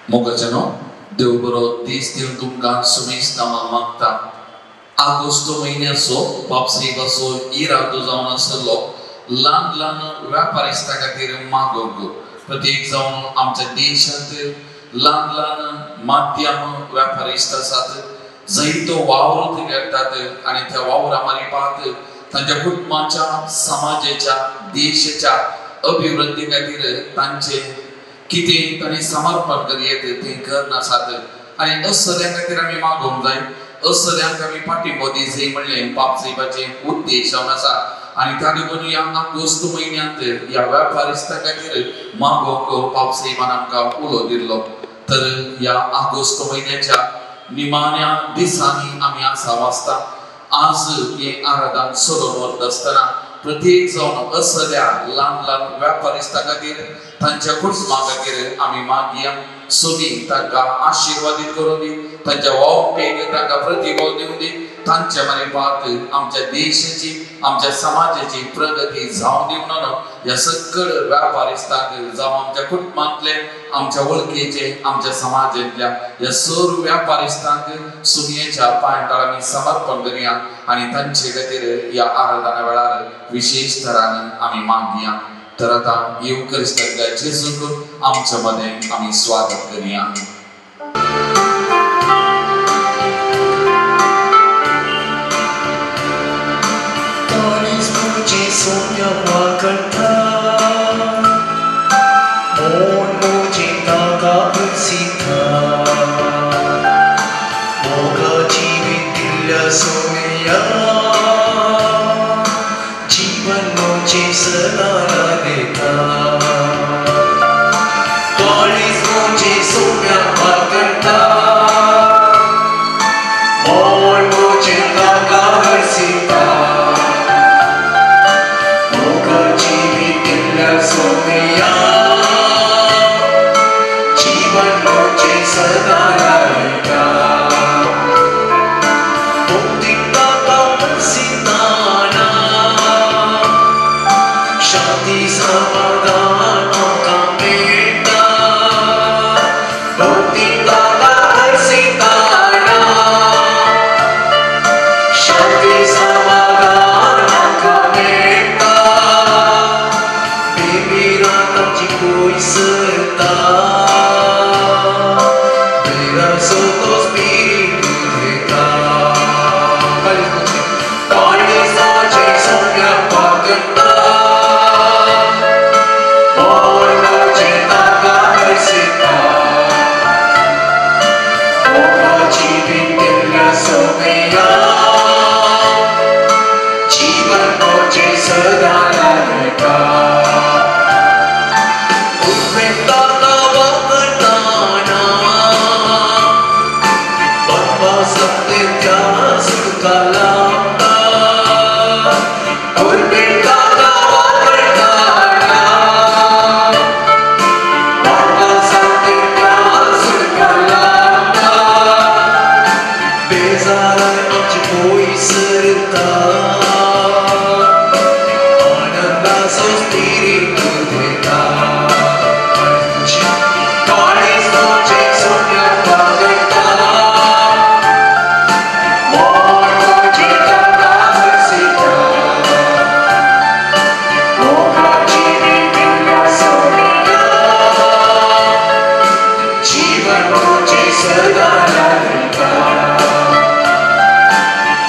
मोगाचनो देव बरो दीस दिवन तुमकां सुमेज नामा मागता। ऑगस्ट म्हयन्याचो पापसी बसो इरादो जावन आसलो ल्हान ल्हान व्यापारिस्तां खातीर मागोग प्रत्येक जावन आमच्या देशांत ल्हान ल्हान माध्यम व्यापारिस्त आसात जायतो वावर ते करतात आनी त्या वावरा मारिपाक तांच्या कुटुंबाच्या समाजाच्या देशाच्या अभिवृद्धी खातीर तांचे कितें तांणी समर्पण करीत ते करनासात आनी असल्या खातीर आमी मागोवंक जाय। असल्यांक आमी पाठिंबो दी जंय म्हणलें पापसेबाचें उद्देश जावन आसा आनी त्या देखून ह्या ऑगस्ट म्हयन्यांत ह्या व्यापारिस्तां खातीर मागोवंक पापसेबान आमकां उलो दिल्लो। तर ह्या ऑगस्ट म्हयन्याच्या निमाण्या दिसांनी आमी आसा वाचता आज हे आराधन चलोवन वता आसतना प्रत्येक जावन असल्या ल्हान ल्हान व्यापारिस्तां खातीर तांच्या कुटुंबा खातीर आमी मागया सोबी तांकां आशिर्वादीत करून दी तांच्या वावपेक तांकां प्रतिबळ दिवन दी तांच्या मारिफात आमच्या देशाची आमच्या समाजाची प्रगती जावं दी म्हणून ह्या सकल व्यापारिस्तांक जावं आमच्या कुटुंबांतले आमच्या वळखीचे आमच्या समाजांतल्या ह्या सर्व व्यापारिस्तांक सुमयेच्या पांयतळ आमी समर्पण करुया आनी तांचे खातीर ह्या आराधना वेळार विशेष तरान आमी मागया। तर आता येवकरिस्तांतल्या जेजूक आमच्या मदें आमी स्वागत करुया।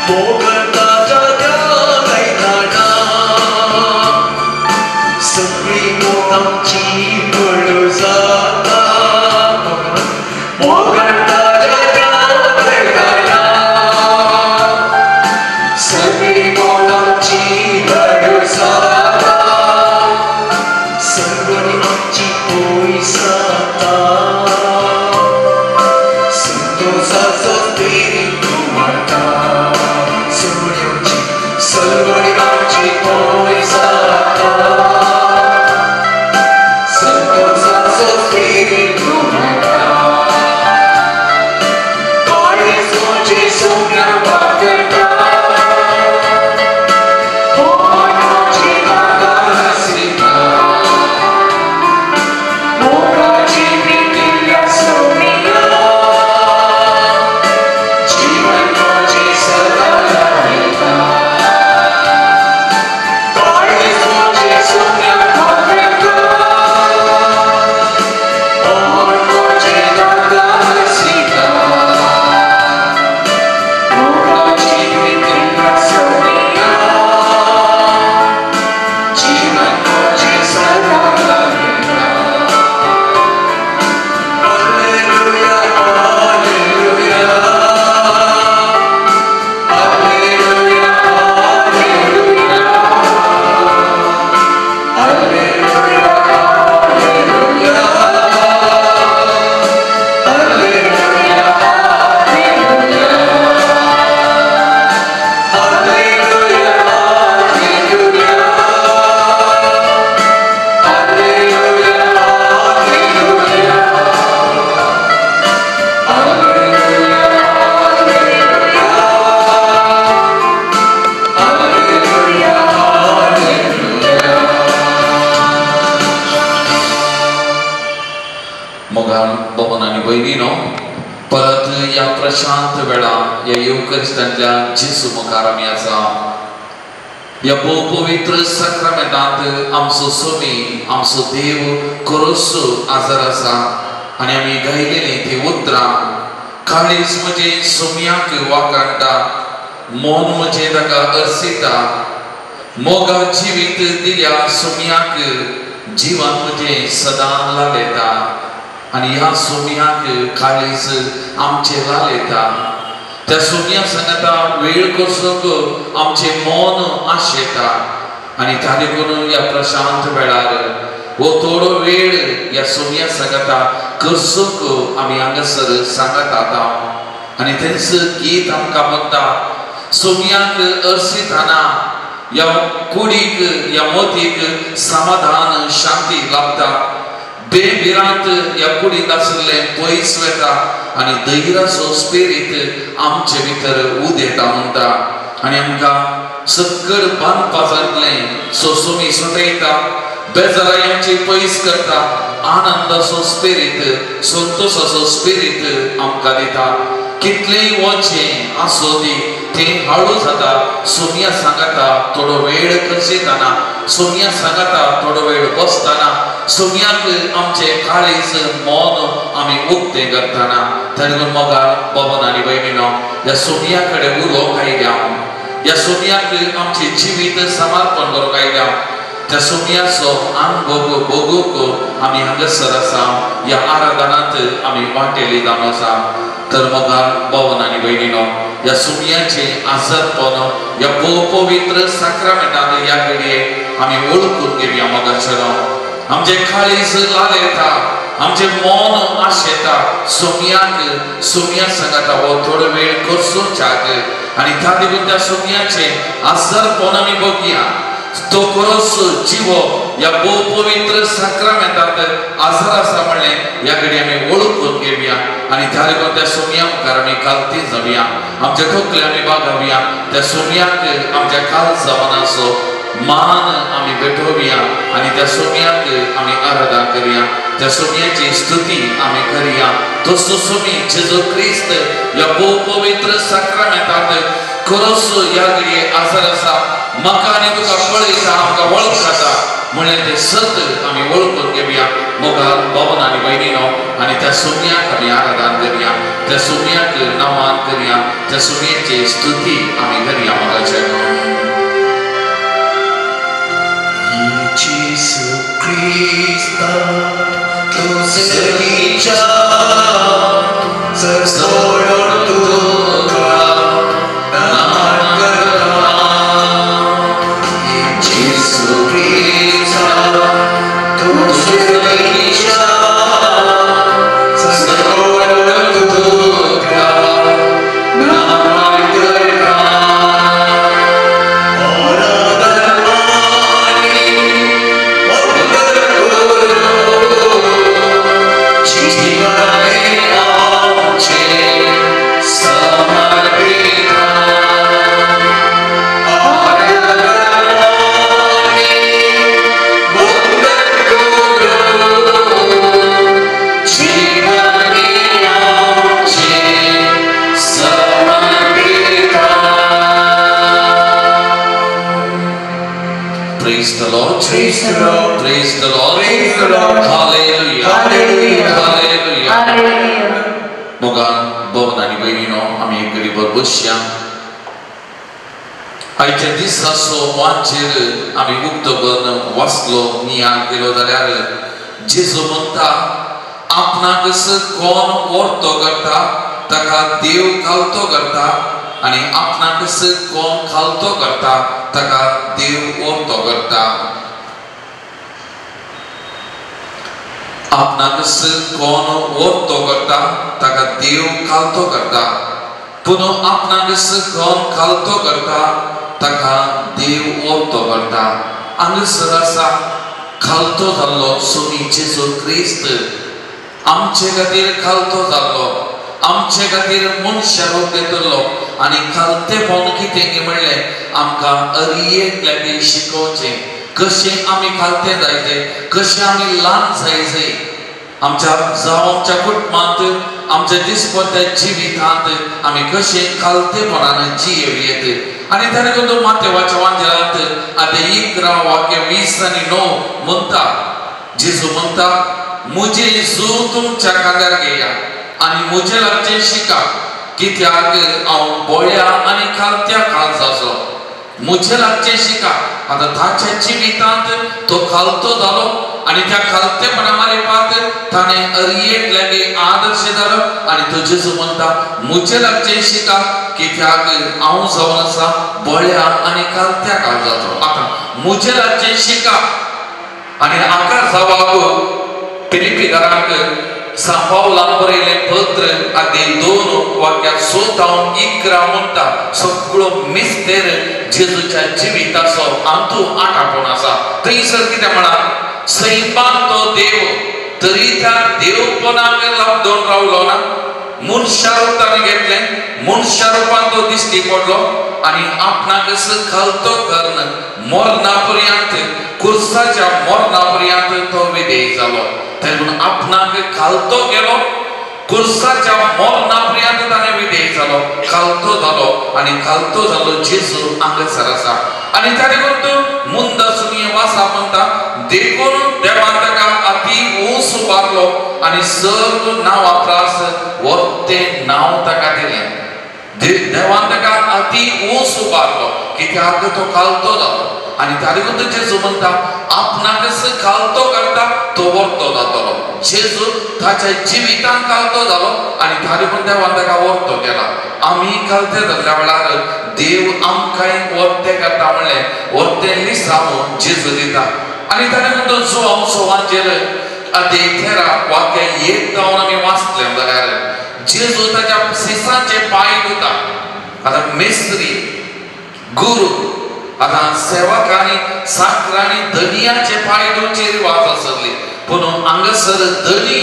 Moga प्रशांत वेळा या युकरिस्तांतल्या जेसू मुखार आमी आसा या पवित्र साक्रामेंतांत आमचो सोमी आमचो देव कोरोसो आजार आसा आनी आमी गायलेली ती उतरां काळीज म्हजे सोम्याक वाकाणटा मोन म्हजे ताका अर्सिता मोगा जिवीत दिल्या सोम्याक जीवन म्हजे सदां लालयता आनी ह्या सोम्याक काळीज आमचे लालयता त्या सोम्या सांगता वेळ करसूंक आमचे मन आशेता आनी ताणे करून ह्या प्रशांत वेळार वो थोडो वेळ ह्या सोम्या सांगता करसूंक आमी हांगासर सांगत आतां आनी तेंच गीत आमकां म्हणटा सोम्याक अर्सिताना ह्या कुडीक ह्या मोतीक समाधान शांती लाभता बेभिरांत ह्या कुडींत आशिल्लें पयस वेता आनी धैर्याचो स्पिरीट आमचे भितर उदेता म्हणटा आनी आमकां सगळ बांदपाजांतलें सोमी सुटयता बेजारायांची पयस करता आनंदाचो स्पिरीट संतोशाचो स्पिरीट आमकां दिता कितलेंय वचें आसो दी तें हळू जाता सोम्या सांगता थोडो वेळ करचेताना सोम्या सांगता थोडो वेळ बसताना सोम्याक आमचे काळीज मन आमी उक्तें करताना ताणे मोगाळ बाबन आनी भयणीनो ह्या सोम्या कडेन उलो कायल्या ह्या सोम्याक आमचें जिवीत समर्पण करूंक आयल्या त्या सोम्याचो अनुभव बगूंक आमी हांगासर आसा ह्या आराधनांत आमी वांटेली जावन आसा तर मोगाळ बाबन आनी भयणीनो ह्या सोम्याचे आजारपण ह्या पवित्र साक्रामेंतांत ह्या घडये आमी वळखून घेवया मोगाचेरो आमचे काळीज लालयता आमचे मन आशेता सोम्या सांगता हो थोडो वेळ करचोच्याक आनी त्या देखून त्या सोम्याचे आजारपण आमी बघया तो खरोच जिवो ह्या पवित्र साक्रामेंतांत आजार आसा म्हणलें ह्या घडी आमी वळखून घेवया आनी त्या देखून त्या सोम्या मुखार आमी कालती जावया आमचे ठोकले आमी बागावया त्या सोम्याक आमच्या काल जावनाचो मान आमी भेटोवया आनी त्या सोम्याक आमी आराधना करया त्या सोम्याची स्तुती आमी करया तसो सोमी जेजू क्रिस्त ह्या पवित्र साक्रामेंतांत खरोच ह्या घडये आजार आसा म्हाका आनी तुका पळयता आमकां वळखता म्हणलें तें सत आमी वळखून घेवया मोगाळ बाबन आनी भयणीनो आनी त्या सोम्याक आमी आराधना करया त्या सोम्याक नमान करया त्या सोम्याची स्तुती आमी करया मोगाचेर Jesu Krista, tu servíča, srdcojo tuka, naman karta. Jesu Krista, tu servíča, srdcojo tuka, naman karta. Praise the Lord. Praise the Lord. Praise the Lord. Praise the Lord. Hallelujah. Hallelujah. Hallelujah. Hallelujah. मोगाळ बाबन आनी भयणीनो आमी एक घडी भर बसया आयच्या दिसाचो वांचेर आमी उक्तो करून वाचलो नियाळ केलो जाल्यार जेजू म्हणटा आपणाकच कोण वर्तो करता ताका देव खालतो करता आनी आपणाकच कोण खालतो करता ताका देव वर्तो करता आपणाकच कोण वर्तो करता ताका देव खालतो करता पूण आपणाकच कोण खालतो करता ताका देव वर्तो करता हांगासर आसा खालतो जाल्लो सोमी जेजू क्रिस्त आमचे खातीर खालतो जाल्लो आमचे खातीर मनशा रूप घेतलो आनी खालतेपण कितें म्हणलें आमकां अरियेक लागीं शिकोवचें कशें आमी खालते जायचे कशें आमी ल्हान जायचे आमच्या कुटुंबांत आमच्या दिसपट्ट्या जिवितांत आम्ही कशे खालतेपणान जियेत आणि ताणे करून मातेवाच्या वांजेलांत आते 11 वाक्य 20 आणि 9 म्हणता जेजू म्हणता मुझे जू तुमच्या खांद्यार घेया आणि मुझे लागचे शिका कित्याक हांव बोळ्या आणि खालत्या काळजाचो मुझे लागचे शिका आता ताच्या जिवितांत तो खालतो जालो आणि त्या खालतेपणा मारिपात ताणे अरियेक लागे आदर्श जालो आणि तो जेजू म्हणता मुझे लागचे शिका कित्याक हांव जावन आसा बोळ्या आणि खालत्या काळजाचो आता मुझे लागचे शिका आणि आकार जवाब फिलिपिकारांक सांपावलान बरयले पत्र आदे 2 वाक्यात 11 म्हणता सगळो मिस्तेर जेजूच्या जिविताचो अंतू आठापण आसा थंयसर कितें म्हणा सैपान तो देव तरी त्या देवपणाक लागून रावलो ना मनशा रूपान घेतले मनशा रूपान तो दिश्टी पडलो आणि आपणाक खालतो करून मरणापर्यंत क्रुसाच्या मरणापर्यंत तो विधेय जालो म्हणून आपणाक खालतो गेलो क्रुसाच्या मरणापर्यंत ताणे विधेय जालो खालतो जालो आणि खालतो जालो जेजू हांगासर आसा आणि ताणे म्हणतो मुंदा सुनिये वासा म्हणता देखून देवान ताका अति उंच उबारलो आणि सर्व नावाप्रास वरते नाव ताका दिलें देवान ताका अति उंच उबारलो कित्याक तो खालतो जालो आणि ताणे म्हणतो जेजू म्हणता आपणाक खालतो करता तो वरतो जातलो जेजू ताच्या जिवितान खालतो जालो आणि ताणे म्हणतो देवान ताका वरतो केला आम्ही खालते जाल्ल्या वेळार देव आमकां वरते करता म्हणले वरते लिसावो जेजू दिता आणि ताणे म्हणतो जो हांव सवांचेर आदे 13 वाक्य 1 जावन आमी वाचले जाल्यार जेजू ताच्या शिसांचे पांय धुता आता मेस्त्री गुरू आता सेवकांनी साकरांनी धनियाचे पांय धुवचे रिवाज आसले पूण हांगासर धनी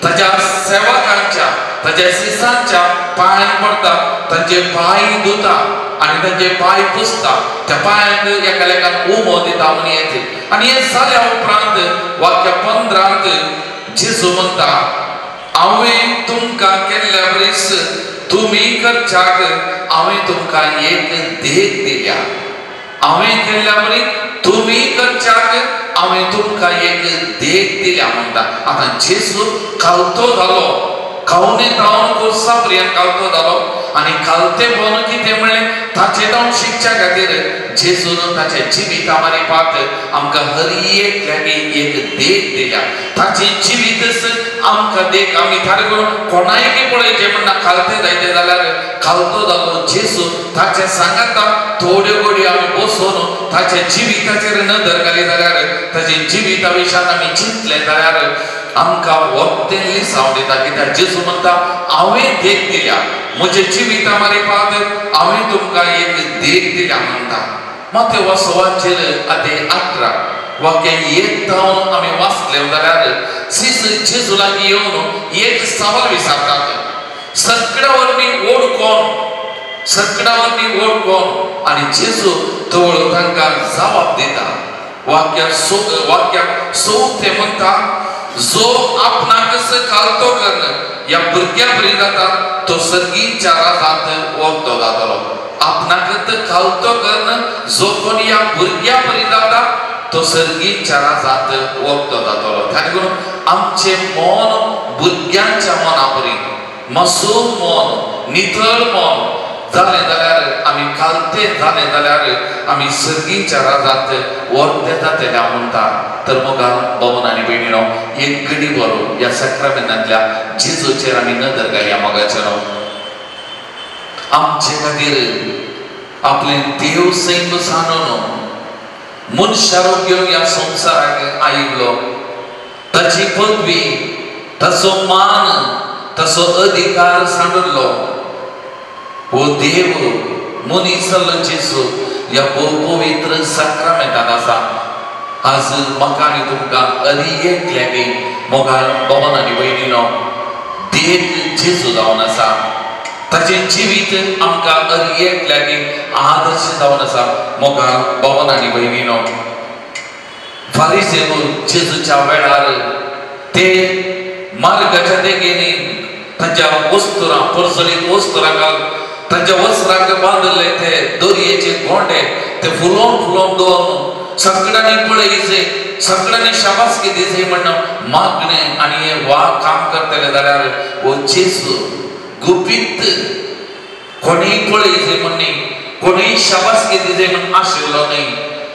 ताच्या सेवकांच्या ताच्या शिसांच्या पांयान पडता तांचे पांय धुता आणि तांचे पांय पुसता त्या पांयांक एका लेकान उमो दिता म्हूण येते आणि हे जाल्या उपरांत वाक्य 15 जेजू म्हणता हांवें तुमकां केल्ल्या वरीस तुमी करच्याक हांवें तुमकां एक देख दिल्या हांवें केल्ल्या वरीस तुमी करच्याक हांवें तुमकां एक देख दिल्या म्हणटा आता जेजू खालतो जालो खावने तावन कोर्सा पर्यंत खालतो जालो आणि खालतेपण कितें म्हणलें ताचे जावन शिकच्या खातीर जेजून ताच्या जिविता मारिपाक आमकां हर एक लागी एक देख दिल्या ताची जिवीत आमकां देख आमी थारे करून कोणायकी पळयचे म्हणना खालते जायते जाल्यार खालतो जालो जेजू ताचे सांगाता थोड्यो घडयो आमी बसून ताच्या जिविताचेर नदर घाली जाल्यार ताचे जिविता विशयान आमी चिंतले जाल्यार आमकां वरतें लिसाव दिता कित्याक जेजू म्हणटा हांवें देख दिल्या म्हज्या जिविता मारिपाक हांवें तुमकां एक देख दिल्या म्हणटा माते वासवाचेर आदे 18 वाक्य 1 जावन आमी वाचले जाल्यार जेजू लागीं येवन एक सवाल विचारतात सगळ्यावरवी ओड कोण सगळ्यावरवी ओड कोण आणि जेजू तवळ तांकां जबाब दिता वाक्य 14 म्हणटा जो आपणाक खालतो करण या भुरग्या बरी जाता तो सर्गीच्या राजांत वरतो जातलो आपणाक खालतो करण जो कोण या भुरग्या बरी जाता तो सर्गीच्या राजांत वरतो जातलो ताणे करून आमचे मन भुरग्यांच्या मना बरी मासूम मन नितळ मन जाले जाल्यार आमी खालते जाले जाल्यार आमी सर्गीच्या राजांत वरते जातले म्हणटा तर मोगाल भवन आनी भयणीनो एक घडी बरो या सक्रमेंतांतल्या जेजूचेर आमी नदर घालया मोगाचेर आमचे खातीर आपले देव सैम सांडून मनशारो घेवन ह्या संवसाराक आयिल्लो ताची पदवी ताचो मान ताचो अधिकार सांडलो हो देव मनीस जाल्लो जेजू ह्या पवित्र सक्रमेंतांत आसा आज म्हाका आनी तुमकां हर एक लागी मोगाल भवन आनी भयणीनो देख जेजू जावन आसा ताचें जिवीत आमकां हर एक लागी आदर्श जावन आसा मोगाल भवन आनी भयणीनो फारिसेव जेजूच्या वेळार ते मार्गाच्या देगेनी तांच्या वस्तुरां परसलीत वस्तुरां घाल तांच्या वस्त्रांक बांदले ते दोरयेचे गोंडे ते फुलोवन दवरून सगळ्यांनी पळयचे सगळ्यांनी शाबासकी दिजे म्हणून मागणे आणि हे वा काम करतले जाल्यार ओ जेजू गुपित कोणी पळयचे म्हणणी कोणी शाबासकी दिजे म्हणून आशिल्लो नाही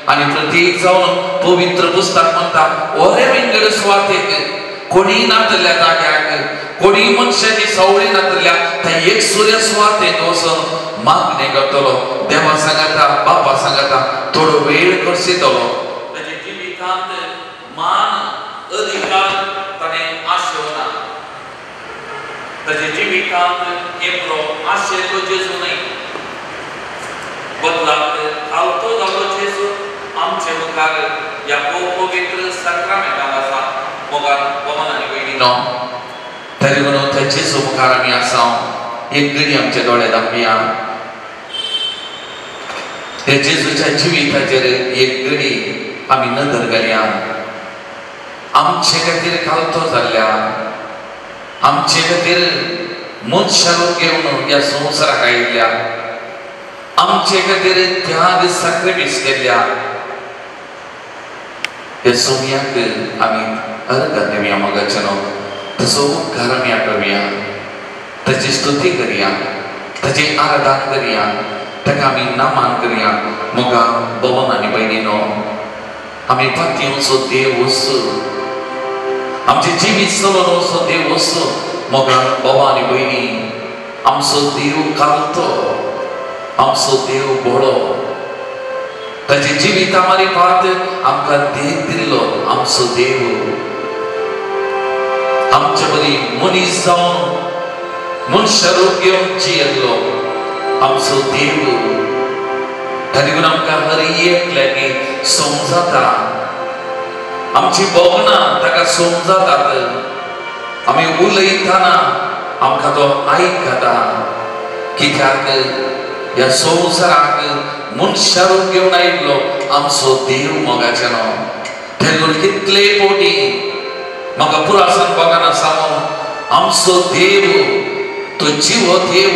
आणि प्रत्येक जावन पवित्र पुस्तक म्हणटा ओरे विंगड सुवातेक कोणी नातल्या जाग्याक कोणी मनशाची सावळी नातल्या त्या एक सूर्य सुवातेक वचून मागणे करतलो देवा सांगता बापा सांगता थोडो वेळ करसितलो ताचे जिवितांत मान अधिकार ताणें आशेवना ताचे जिवितांत एकलो आशेचो जेजू नाही बदलाक आवतो जालो जेजू आमचे मुखार या पवित्र सक्रामेंटान आसा मोगान पवन आनी वयणीनो तरी म्हणून त्या जेजू मुखार आमी आसा एक घडी आमचे दोळे धांपया त्या जेजूच्या जिविताचेर एक घडी आमी नदर घालया आमचे खातीर कालतो जाल्ल्या आमचे खातीर मनशा रूप घेवन ह्या संवसाराक आयिल्ल्या आमचे खातीर त्याग सॅक्रिफायस केल्ल्या हे सोमयाक आमी अर्घ दिवया मोगाचें तसो उपकार आमी आठवया ताची स्तुती करया ताची आराधना करया ताका आमी नामान करया मोगा भवन आनी भयणीनो आमी पातयेचो देव वस्तू आमचे जिवीत चलोवन वचो देव वस्तू मोगा भव आनी भयणी आमचो देव कालतो आमचो देव बळो ताचे जिविता मारी पात आमकां देव दिल्लो आमचो देव आमचे बरी मनीस जावन मनशा रूप घेवन जियेल्लो आमचो देव ताणे करून आमकां हर एकल्याकी समजता आमची भोगणां ताका समजतात आमी उलयतना आमकां तो आयकता कित्याक ह्या संवसाराक मनशा रूप घेवन आयिल्लो आमचो देव मोगाचें ताणे करून कितले फावटी म्हाका पुरासान बघाना सांगून आमचो देव तो जीव देव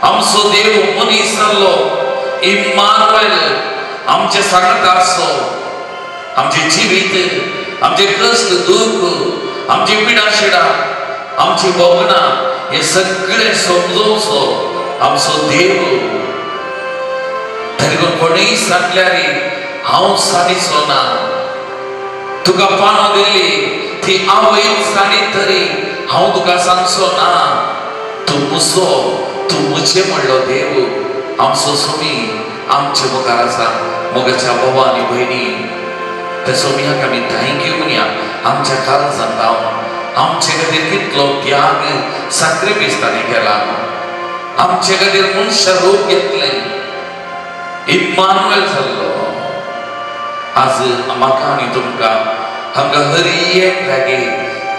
आमचो देव मनीस जाल्लो इम्मानुएल आमचे सांगता आसो आमचे जिवीत आमचे कश्ट दुख आमची पिडा शिडा आमची भोगणां हे सगळे समजोवचो आमचो देव ताणे करून कोणीय सांगल्यार हांव साडीचो ना तुका पानो दिल्ली ती आवयन साडी तरी हांव तुका सांगचो ना तूं मुसो तूं मुझे म्हणलो देव आमचो सोमी आमचे मुखार आसा मोगाच्या भवा आनी भयणी त्या सोमयाक आमी थँक्यू म्हणया आमच्या काळजांत आमचे खातीर कितलो त्याग सॅक्रिफायस ताणें केला आमचे खातीर मनशा रूप घेतलें इम्मानुएल जाल्लो आज म्हाका आनी तुमकां आमकां हर एकल्यागे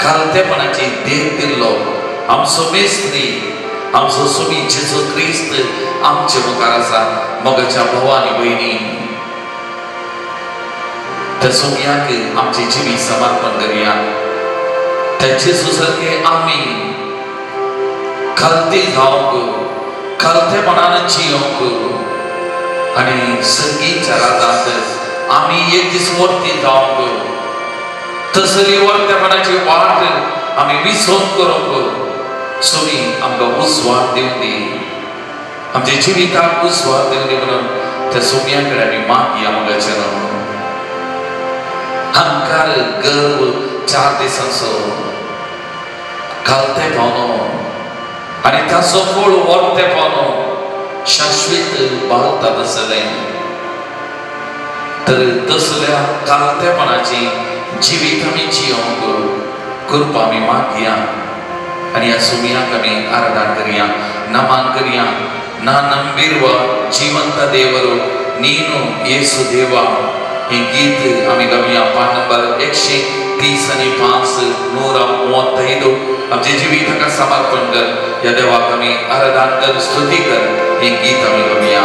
कालतेपणाची देख दिल्लो आमचो मेस्त्री आमचो सोमी जेजू क्रिस्त आमचे मुखार आसा मोगाच्या भवा आनी भयणी त्या सोमयाक आमचे जिवीत समर्पण करया त्या जेजू सारके आमी खालती जावंक खालतेपणान जियोंक आनी संगीतच्या राजांत आमी एक दीस वर्ती जावंक तसली वर्तेपणाची वाट आमी विसरून करूंक सोमी आमकां उस्वार दिवन दी आमच्या जिविताक उस्वार दिवन दी म्हणून त्या सोमया कडेन आमी मागया मोगाचें अहंकार गर्व 4 दिसांचो घालतेपणो आनी ताचो फळ वर्तेपणो शाश्वत बाळगतात आसलें तर तसल्या घालतेपणाची जिवीत आमी जियोंक कृपा आमी मागया आनी ह्या सोमयाक आमी आराधना करया नमन करया ना नंबिरवा जीवंत देवरो नीनु येसु देवा हे गीत आमी गावया पाठ नंबर 135 135 आमचे जिवीत ताका समर्पण कर या देवाक आमी आराधना कर स्तुती कर हे गीत आमी गावया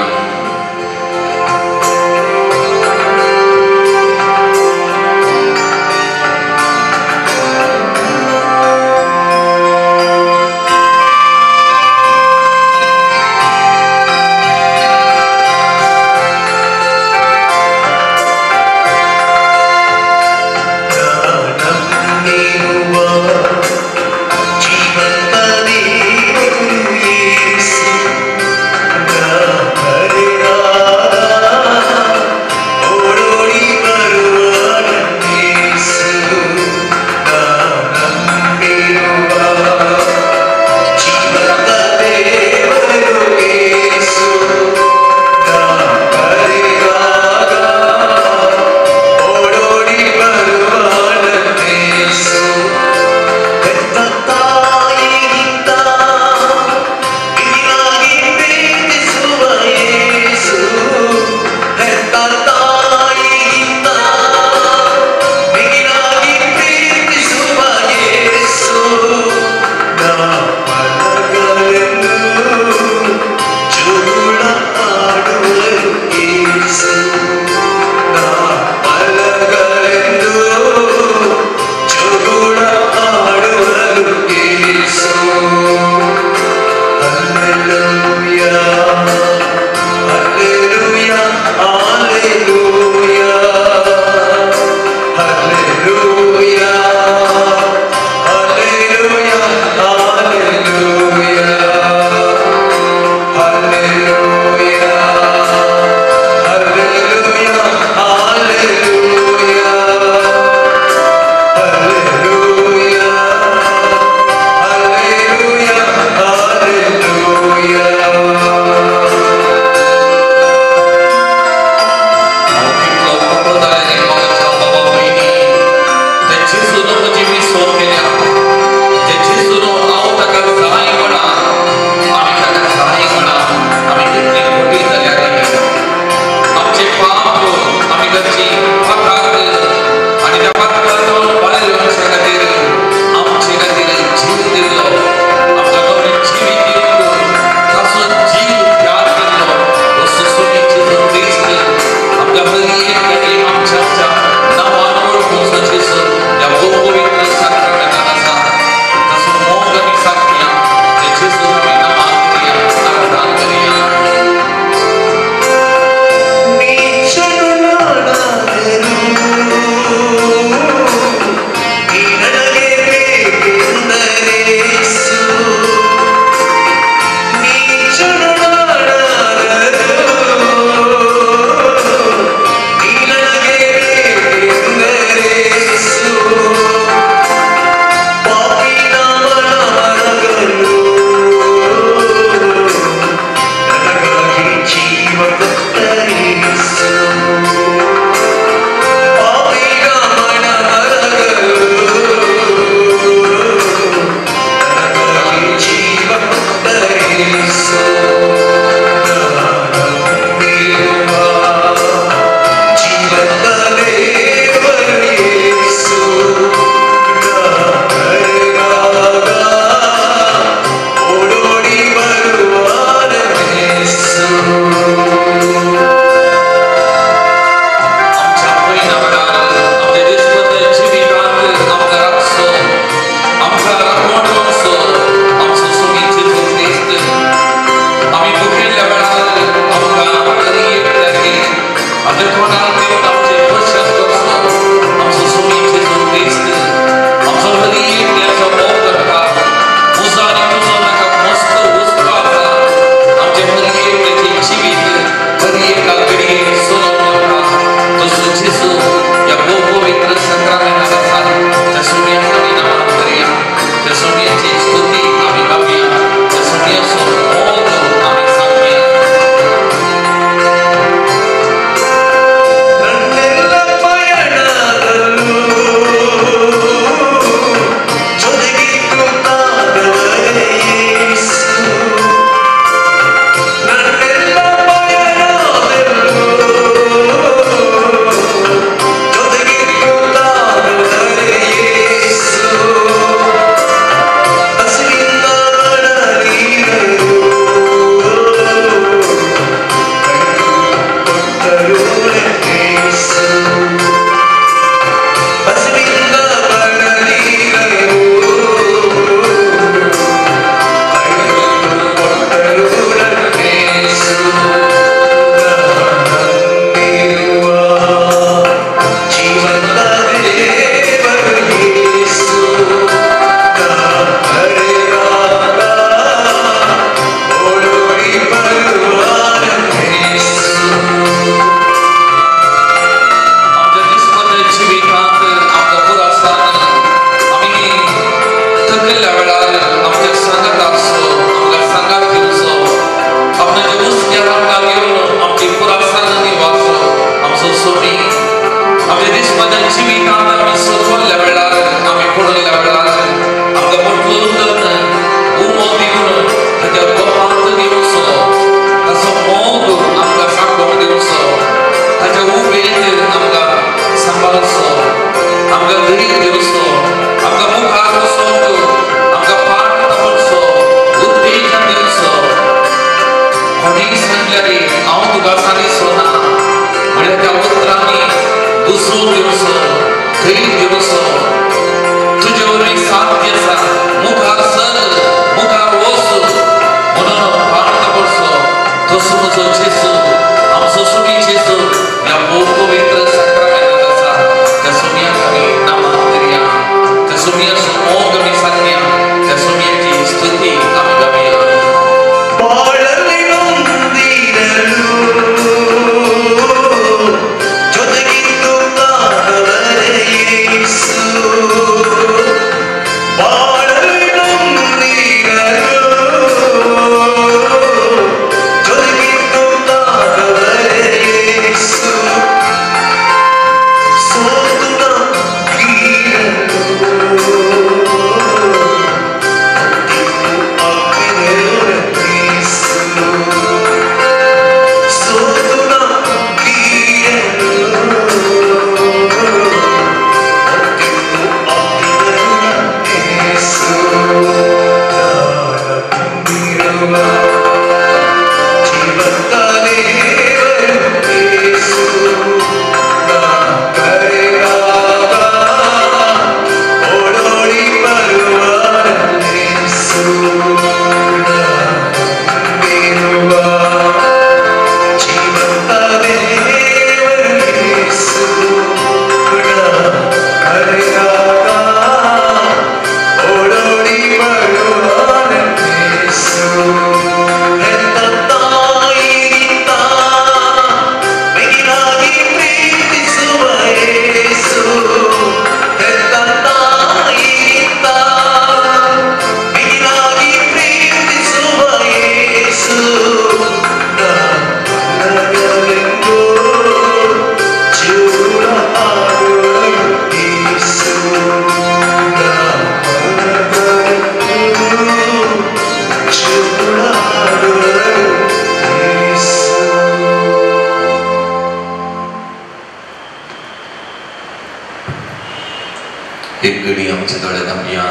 एक घडी आमच्या दोळ्यात आमया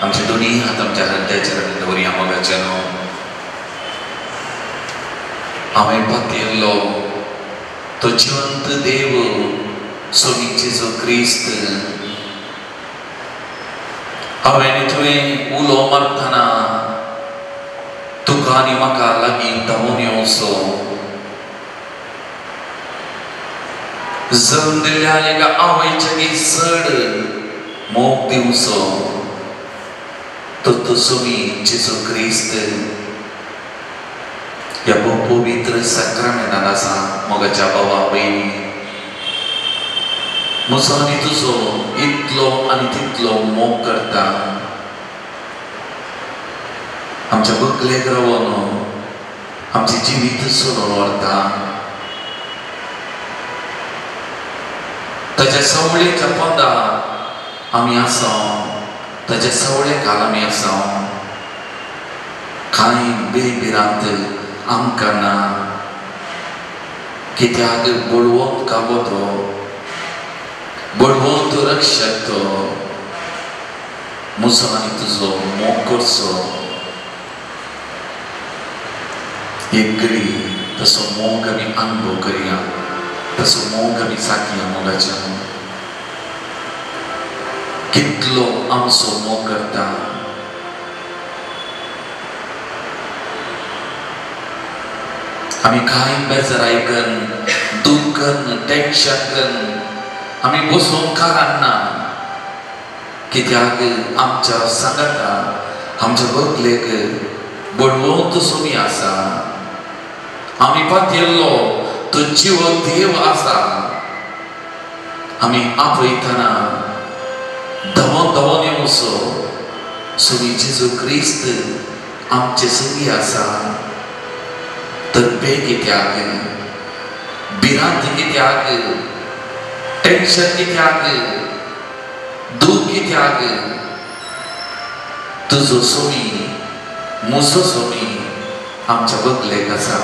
आमचे दोन्ही हात आमच्या हृदयाच्या दवरी आमगाच्यानो हांवें पातयल्लो तो जिवंत देव सोबीचेचो क्रिस्त हांवें तुवें उलो मारतना तुका आनी म्हाका लागीं धांवून येवचो जमलेल्या एका आवयच्या सड मोग दिवसो तो तुमी जेजू क्रिस्त या पवित्र सक्रमेंटान आसा मोगाच्या भावा बहिणी म्हजो आनी तुजो इतलो आनी तितलो मोग करता आमच्या बकलेक रावन आमचे जिवीत सोडून व्हरता ताच्या सवळेच्या पंदार आमी आसां ताच्या सवळे काल आमी आसां कांय बेबिरांत आमकां ना कित्याक बळवंत काबो तो बळवंत रक्षक तो म्हजो आनी तुजो मोग करचो एक घडी तसो मोग आमी अनुभव करया तसो मोग आमी साकया मोगाच्या कितलो आमचो मोग करता आमी कांय बेजाराय करून दूख करून टेन्शन करून आमी बसून कारण ना कित्याक आमच्या सांगाता आमच्या बकलेक बळवंत सुमी आसा आमी पातयल्लो तो जीव देव आसा आमी आपयतना धांवन धांवन येवचो सुमी जेजू क्रिस्त आमचे सुमी आसा तर बे कित्याक भिरांत कित्याक टेन्शन कित्याक दूख कित्याक तुजो सुमी म्हजो सुमी आमच्या बकलेक आसा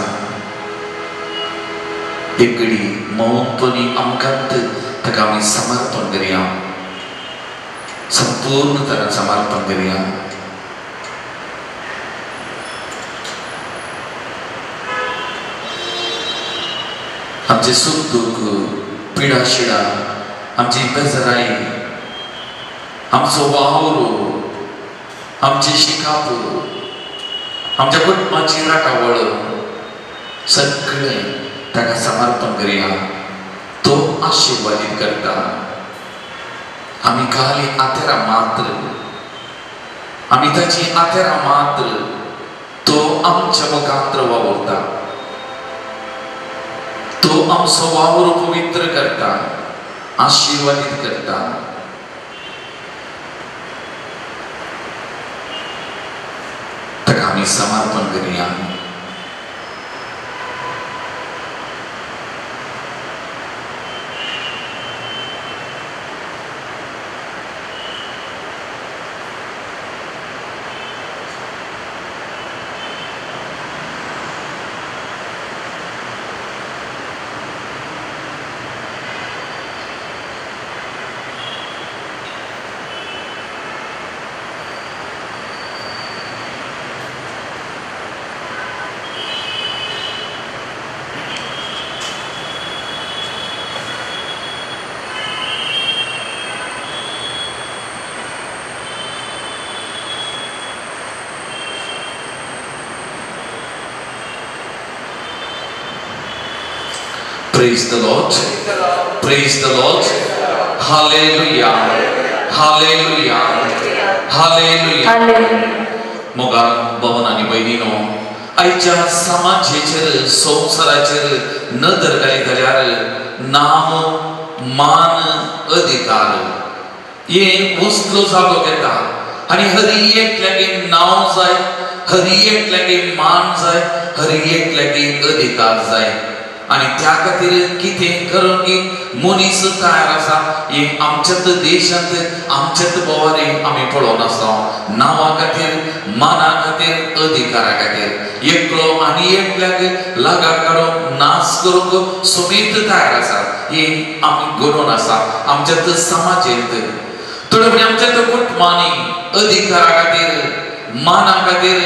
एक घडी मौनपणी आमकांत ताका आमी समर्पण करया संपूर्ण तरान समर्पण करया आमचे सुख दुख पिडा शिडा आमची बेजाराई आमचो वावर आमची शिकाप आमच्या कुटुंबाची राटावळ सगळें ताका समर्पण करया तो आशीर्वादीत करता आमी खाली आतेरा मात्र आमी ताची आतेरा मात्र तो आमच्या मुखांतर वावरता तो आमचो वावर पवित्र करता आशीर्वादीत करता ताका आमी समर्पण करया Praise the Lord. Praise the Lord. Hallelujah. Hallelujah. Hallelujah. Moga भवन आणि बहिणीनो आयच्या समाजेचेर संसाराचेर नदर घालीत जाल्यार नाम मान अधिकार हे उचलो जागो घेता आणि हरी एकल्यागे नाव जाय हरी एकल्यागे मान जाय हरी एकल्यागे अधिकार जाय आणि त्या खातीर कितें करून की मनीस तयार आसा हे आमच्याच देशांत आमच्याच बोवारे आमी पळोवन आसा नांवा खातीर माना खातीर अधिकारा खातीर एकलो आनी एकल्याक लागा काडून नाश करूंक समेत तयार आसा हे आमी घडोवन आसा आमच्याच समाजेंत थोडे आमच्याच कुटुंबांनी अधिकारा खातीर माना खातीर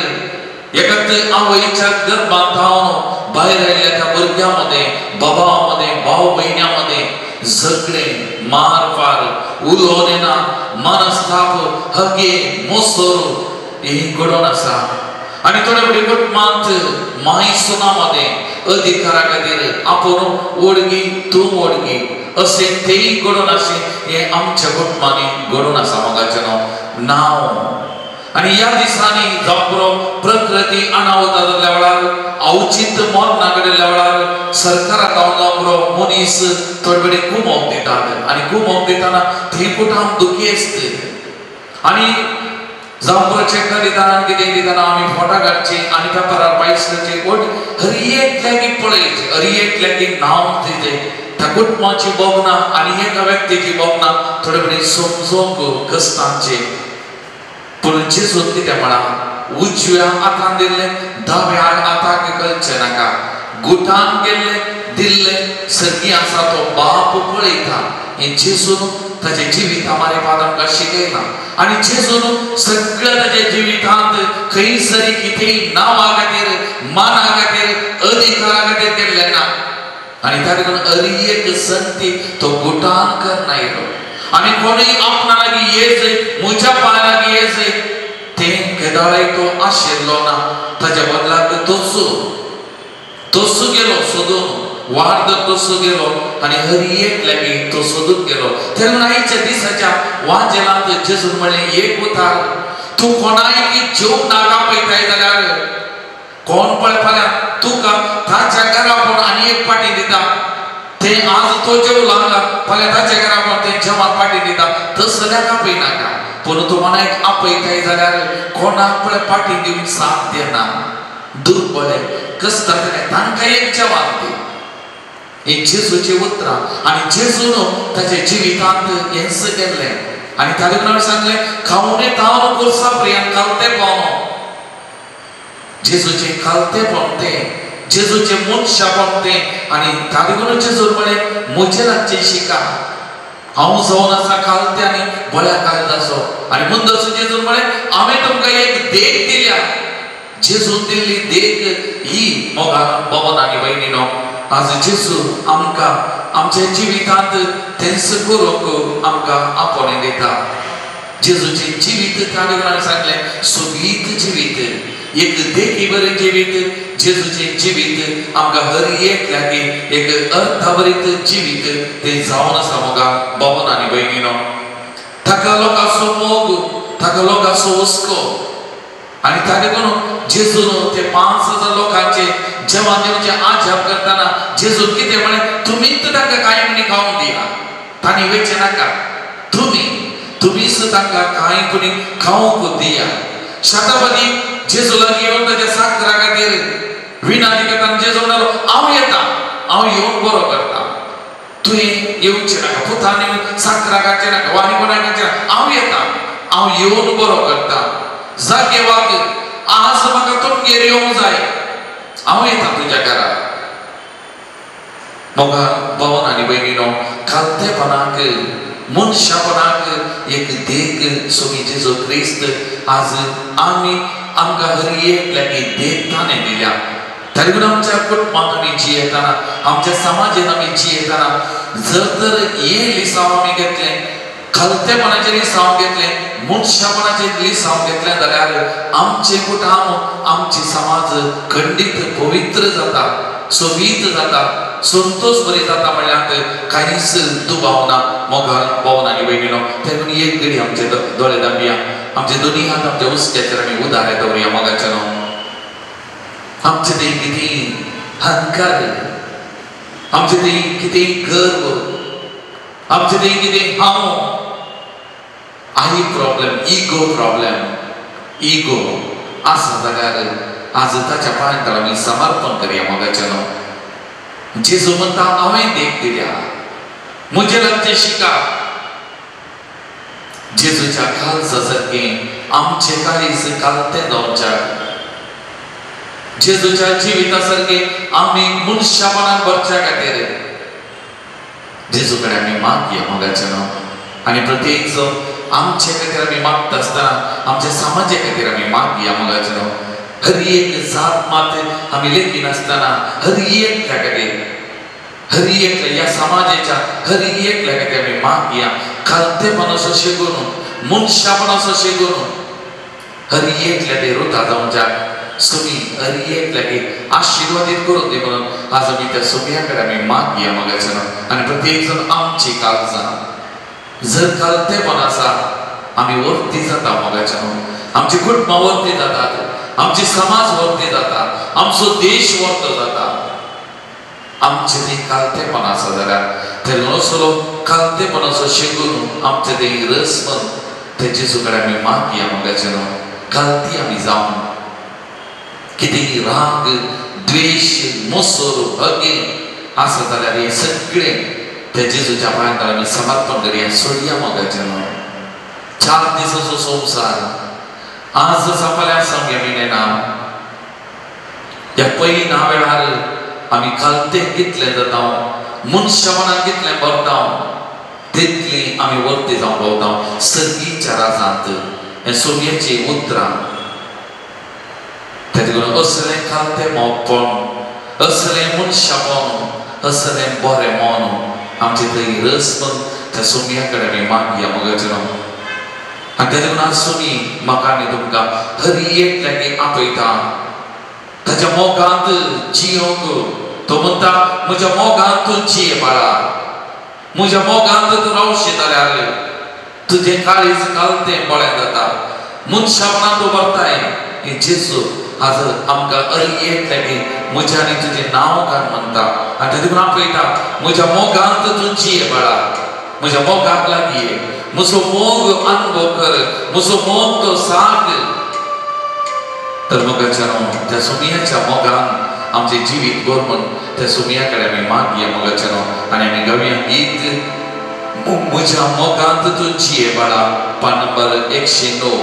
एकाच आवयच्या गर्भांत हांव बाहेर आयिल्ल्या त्या भुरग्यांमध्ये बाबांमध्ये भाव बहिण्यांमध्ये झगडे मार फार उलोवना मनस्ताप हगे मोसोर हे घडोवन आसा आणि थोडे बडी मात माहिसुनामध्ये अधिकारा खातीर आपण ओडगी तू ओडगी असे तेही घडून असे हे आमच्या कुटुंबांनी घडून आसा मोगाचें नाव. आणि या दिसांनी जावं प्रकृती अनावता जाल्ल्या वेळार औचित्य मरण घडल्या वेळार सरकाराक जावं मनीस थोडे बडी कुमोव दितात आणि कुमोव दिताना थंय कुटाम दुखी आसता आणि जावं चेक दिताना कितें दिताना आमी फोटा काडचे आनी पेपरार पायस करचे बट हरी एक लागीं पळयचे हरी एक लागीं नांव दिते त्या कुटुंबाची बोगना आनी एका व्यक्तीची बोगना थोडे बडी समजोवंक कश्टांचे. पूण जेजून कितें म्हणा उजव्या हातान दिल्ले दाव्या हाताक कळचे नाका. गुटान गेल्ले दिल्ले सर्गी आसा तो बाप पळयता. हे जेजून ताचे जिवितामारे आमकां शिकयला आणि जेजून सगळ्या ताच्या जिवितांत खंयसरी कितेंय नांवा खातीर माना खातीर अधिकारा खातीर केल्लें ना. आणि तातूंत हरी एक संगती तो गुटान करनायलो आणि कोणीय आपणा लागीं येयच म्हज्या पांया लागीं येयच तें केदाळय तो आशिल्लो ना. ताच्या बदलाक तोच गेलो सोदून वार्द तोच गेलो आणि हरी एक लागीं तो सोदून गेलो. तेन्ना आयच्या दिसाच्या वाजेलांत जेजून म्हणलें एक उतार तूं कोणाय की जेव नाका पळयताय जाल्यार कोण पळय फाल्यां तुका ताच्या घरा पूण आनी एक पाटी दिता. तें आज तो जेवला फाल्यां ताच्या घरा पूण तें जेवण पाटी दिता. तसल्या आपय नाका पूण तूं कोणाक आपयताय जाल्यार कोणाक पळय पाटी दिवंक साथ देना. दुर्बळे कश्टांतले तांकां एक जेवण दी. हे जेजूचे उतरां आणि जेजून ताच्या जिवितांत हेंच केल्लें आणि ताका लागून सांगलें खावणे तावन कोर्सा पर्यंत कालतेपण जेजूचे कालतेपण तें जेजूचे मनशापण तें आणि ताका लागून जेजून म्हळें म्हजे लागचें शिका. हांव जावन आसा कालते आनी बऱ्या काळजाचो आणि मुंदर जेजून म्हळें हांवें तुमकां एक देख दिल्या. जेजून दिल्ली देख ही मोगा भवन आनी भयणीनो आज जेजू आमकां आमच्या जिवितांत तेंच करूंक आमकां आपणे दिता. जेजूचे जिवीत ताणे कोणाक सांगलें सोबीत जिवीत एक देखी बरें जिवीत. जेजूचे जिवीत आमकां हर एक लागीं एक अर्थभरीत जिवीत तें जावन आसा मोगा भवन आनी भयणीनो. ताका लोकांचो मोग ताका लोकांचो हुस्को आणि ताणे कोण जेजून ते 5,000 लोकांचे जेवण दिवचे आजाप करताना जेजून कितें म्हळें तुमीच तांकां कांय म्हणी खावंक दिया. तांणी वेचे नाका तुम्हीच तांकां कांय कोणी खावंक दिया. शतापदी जेजू लागीं येवन ताच्या साकरा खातीर विनंती करताना जेजू म्हणालो हांव येता हांव येवन बरो करता. तुवें येवचें नाका पुतान येवन साकरा काडचें नाका वानी कोणाक काडचें नाका. हांव येता हांव येवन बरो करता. जागे वाग आज म्हाका तुमगेर येवंक जाय हांव येता तुज्या घरा. मोगा भवन आनी भयणीनो कालतेपणाक मनशापणाक एक देख सोबी जेजू क्रिस्त आज आमकां हर एक लागीं देख ताणें दिल्या. ताणे लागून आमच्या कुटुंबांत आमी जियेताना आमच्या समाजान आमी जियेताना जर तर हे लिसांव आमी घेतलें खालतेपणाचें लिसांव घेतलें मनशापणाचें लिसांव घेतलें जाल्यार आमचे कुटुंब आमचे समाज खंडीत पवित्र जाता सोबीत जाता संतोष बरी जाता म्हणल्यार कांयच दुबाव ना. मोगान भवन आनी भयणीनो तेन्ना एक घडी आमचे दोळे दांबया आमचे दोनी हात आमच्या हुस्क्याचेर आमी उदारे दवरया मोगाचे न्हू. आमचे ते कितें अहंकार आमचे ते कितें गर्व आमचे ते कितें हांव आई प्रॉब्लेम इगो आसा जाल्यार आज ताच्या पांयां आमी समर्पण करया मोगाचे न्हू. जेजू म्हणटा हांवें देख दिल्या म्हजे लागचें शिका. जेजूच्या काळजा सारकें आमचे काळीज कालतें जावच्या. जेजूच्या जिविता सारकें आमी मनशापणान भरच्या खातीर जेजू कडेन आमी मागया मोगाचे न्हू. आनी प्रत्येक जो आमचे खातीर आमी मागता आसतना आमच्या समाजा खातीर आमी मागया मोगाचे न्हू. हर एक जात मात आमी लेखीन आसतना हर एक खातीर हर एक ह्या समाजाच्या हर एक खातीर आमी मागया. कालतेपणाचो शेगून मनशापणाचो शेगून हर एक खातीर उठा जावच्या. सुमी एक लगे आशीर्वादित करून दे म्हणून आज आम्ही त्या सुमियाकडे आम्ही मागया मगाच्यान आणि प्रत्येक जण आमची काळजां जर कालतेपण आसा आम्ही वरती जाता मगाच्यान आमची कुटुंबां वरती जातात आमचे समाज वरती जाता आमचो देश वरतो जाता आमचे ते कालतेपण आसा जाल्यार ते नसलो कालतेपणाचो शिकून आमचे ते रसमन ते जेजू कडेन आमी मागया मगाच्यान कालती आमी जावन कितेंय राग द्वेष मोसोर हगे आसा जाल्यार हे सगळे ते जेजूच्या पांयार आमी समर्पण करया सोडया मगाच्यान 4 दिसाचो संवसार आज फाल्यां सांगया मिळना ह्या पयलीं वेळार आमी कालते कितले जाता मनशा मनान कितले भरता तितली आमी वरती जावन रावता सर्गीच्या राजांत हे सोम्याची उतरां तेदुगून असलें कालते मोगपण असलें मनशापण असलें बरें मन आमचे थंय रसमन त्या सोम्या कडेन आमी मागया मगाच्यान आनी तेदुगून आज सोमी म्हाका आनी तुमकां हर एक लागी आपयता ताच्या मोगांत जियोंक तो म्हणटा म्हज्या मोगांत तूं जिये बाळा म्हज्या मोगांत तूं रावशी जाल्यार तुजें काळीज कालतें बळें जाता मनशापणान तूं भरताय हे जेजू आज आमकां हर एक लागी म्हजें आनी तुजें नांव घाल म्हणटा आनी तेदुगून आपयता म्हज्या मोगांत तूं जिये बाळा म्हज्या मोगाक लागीं ये म्हजो मोग अनुभव कर म्हजो मोग तो सांग तर मगाच्यान त्या सुमियाच्या मोगान आमचे जिवीत गोरमन त्या सुमिया कडेन आमी मागया मगाच्यान आनी आमी गावया गीत म्हज्या मोगांत तूं जिये बाळा पान number 109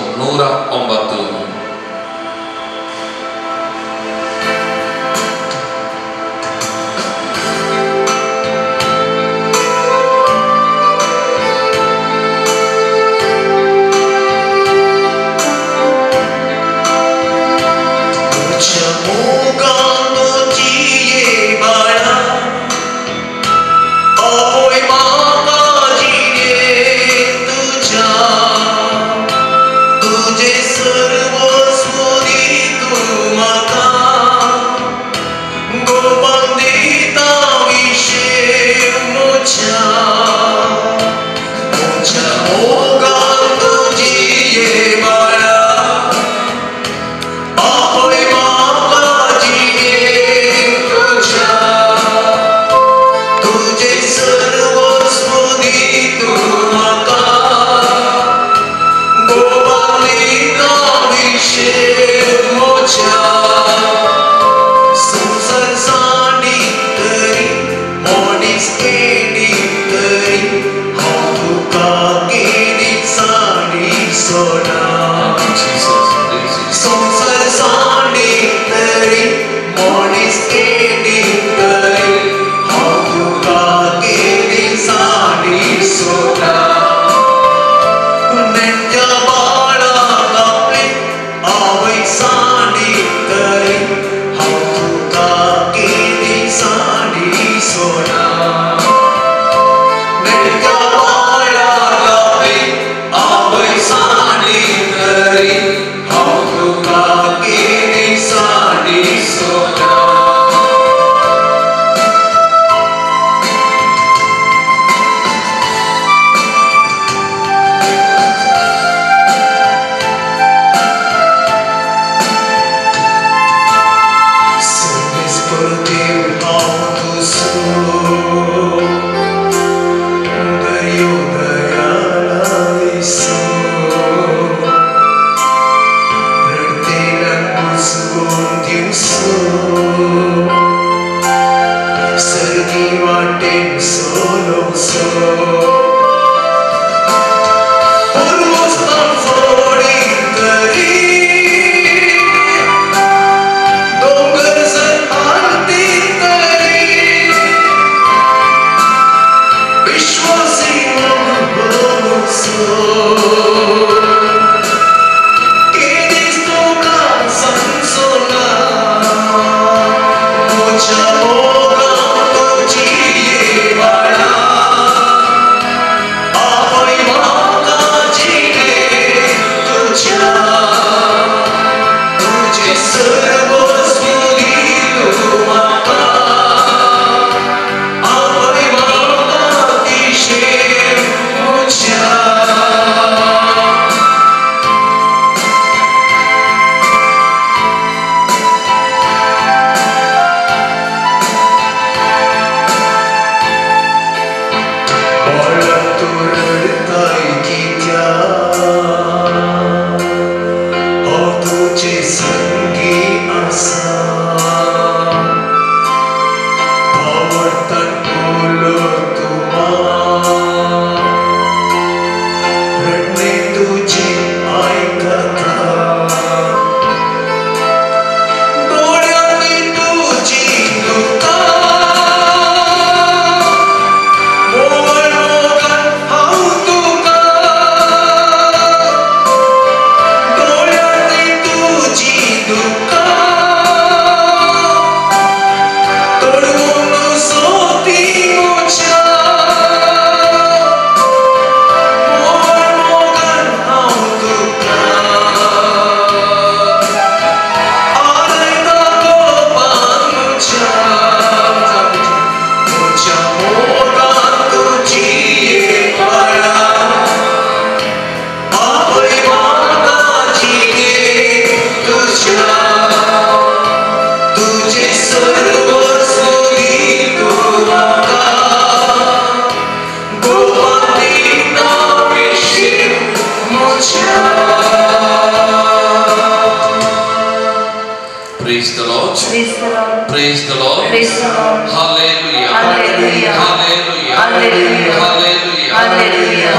Praise the Lord. Praise the Lord. Hallelujah. Hallelujah. Hallelujah. Hallelujah. Hallelujah. Hallelujah.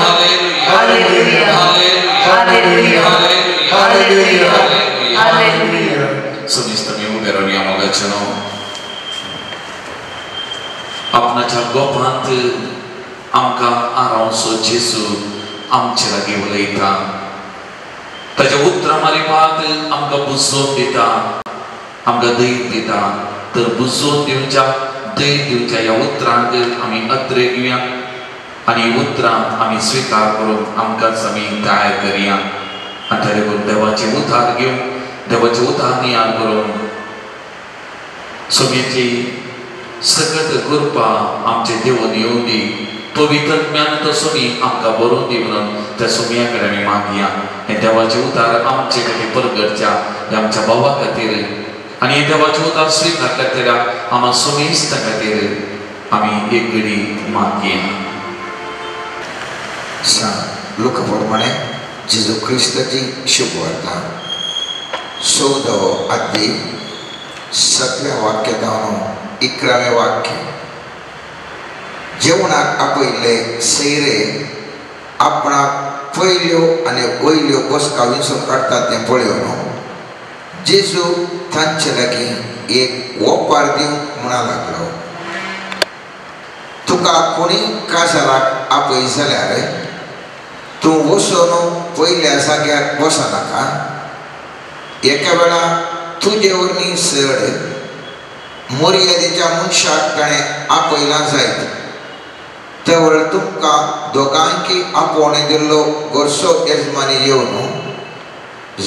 Hallelujah. Hallelujah. Hallelujah. Hallelujah. Hallelujah. Hallelujah. Sumistami uber riamagacano. आपणाच्या गोपांत आमकां आरावसो जेसू आमचे लागीं उलयता ताच्या उतरां मारिपाक आमकां बुजोवन दिता आमकां धैर्य दिता तर बुजोवन दिवच्या धैर्य दिवच्या ह्या उतरांक आमी अत्रे घेवया आनी उतरां आमी स्विकार करून आमकांच आमी तयार करया आनी ताचे करून देवाचें उतार घेवन देवाचें उतार नियाळ करून सोमेची सकत कृपा आमचे देवून येवं दी पवित्र ज्ञान तो सोमी आमकां बरोवन दी म्हणून त्या सोमया कडेन आमी मागया हे देवाचें उतार आमचे खातीर परगडच्या हे आमच्या भावा खातीर आनी हे देवाचें उतार स्विकार करतल्या आम्हा सोमेस्ता खातीर आमी एक घडी मागया लोकप्रमाणे जेजू क्रिस्ताची शुभवार्ता 14व अध्याय 7व्या वाक्यात 11वें वाक्य जेवणाक आपयले सैरे आपणाक पयल्यो आनी वयल्यो बसका विंचून काडटात तें पळयोन जेजू तांचे लागीं एक ओपार दिवंक म्हणा लागलो तुका कोणी काजाराक आपय जाल्यार तूं वचून पयल्या जाग्यार बसनाका एका वेळा तुजे वरवीं चड मर्यादेच्या मनशाक ताणें आपयलां जायत तेवळ तुमकां दोगांयकी आपोवणें दिल्लो गोरसो येजमानी येवन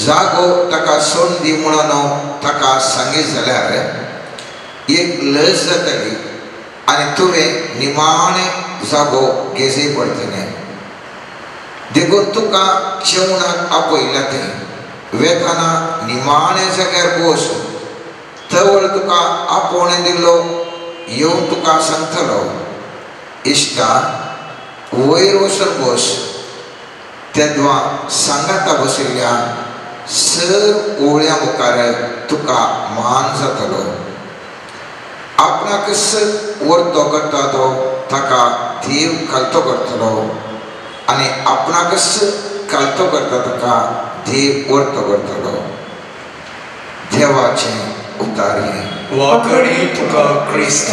जागो ताका सोडून दी म्हणून ताका सांगीत जाल्यार एक लज जातली आनी तुवें निमाणें जागो गेजे पडटलें देखून तुका जेवणाक आपयल्या थंय वेताना निमाणें जाग्यार बस तेवळ तुका आपोवणें दिल्लो येवन तुका सांगतलो इश्टा वयर वचून बस तेदवा सांगाता बशिल्ल्या सर ओळ्या मुखार तुका मान जातलो आपणाक वर्तो करता तो ताका देव कालतो करतलो आनी आपणाक कालतो करता ताका देव वर्तो करतलो देवाचें उतार हे वखडी तुका क्रिस्त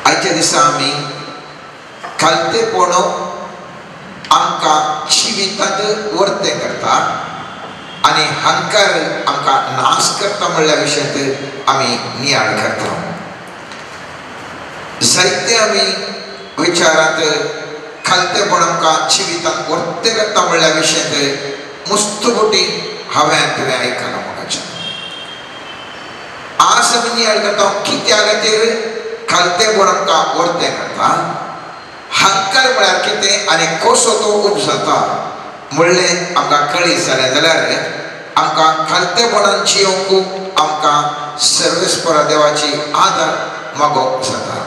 आयच्या दिसा आमी कालतेपण आमकां जिवितांत वर्तें करता आनी हंकार आमकां नाश करता म्हणल्या विशयांत आमी नियाळ करता जायते आमी विचारांत खालतेपण आमकां जिवितांत वर्तें करता म्हणल्या विशयांत मुस्तुबुटी हांवें तुवें आयकलां म्हाका आज आमी नियाळ करता कित्या खातीर खालतेपण आमकां वर्तें करता हंकार म्हळ्यार कितें आनी कसो तो उपजता म्हणलें आमकां कळीत जालें जाल्यार आमकां खालतेपणान जियोंक आमकां सर्वेस्परा देवाची आदार मागोवंक जाता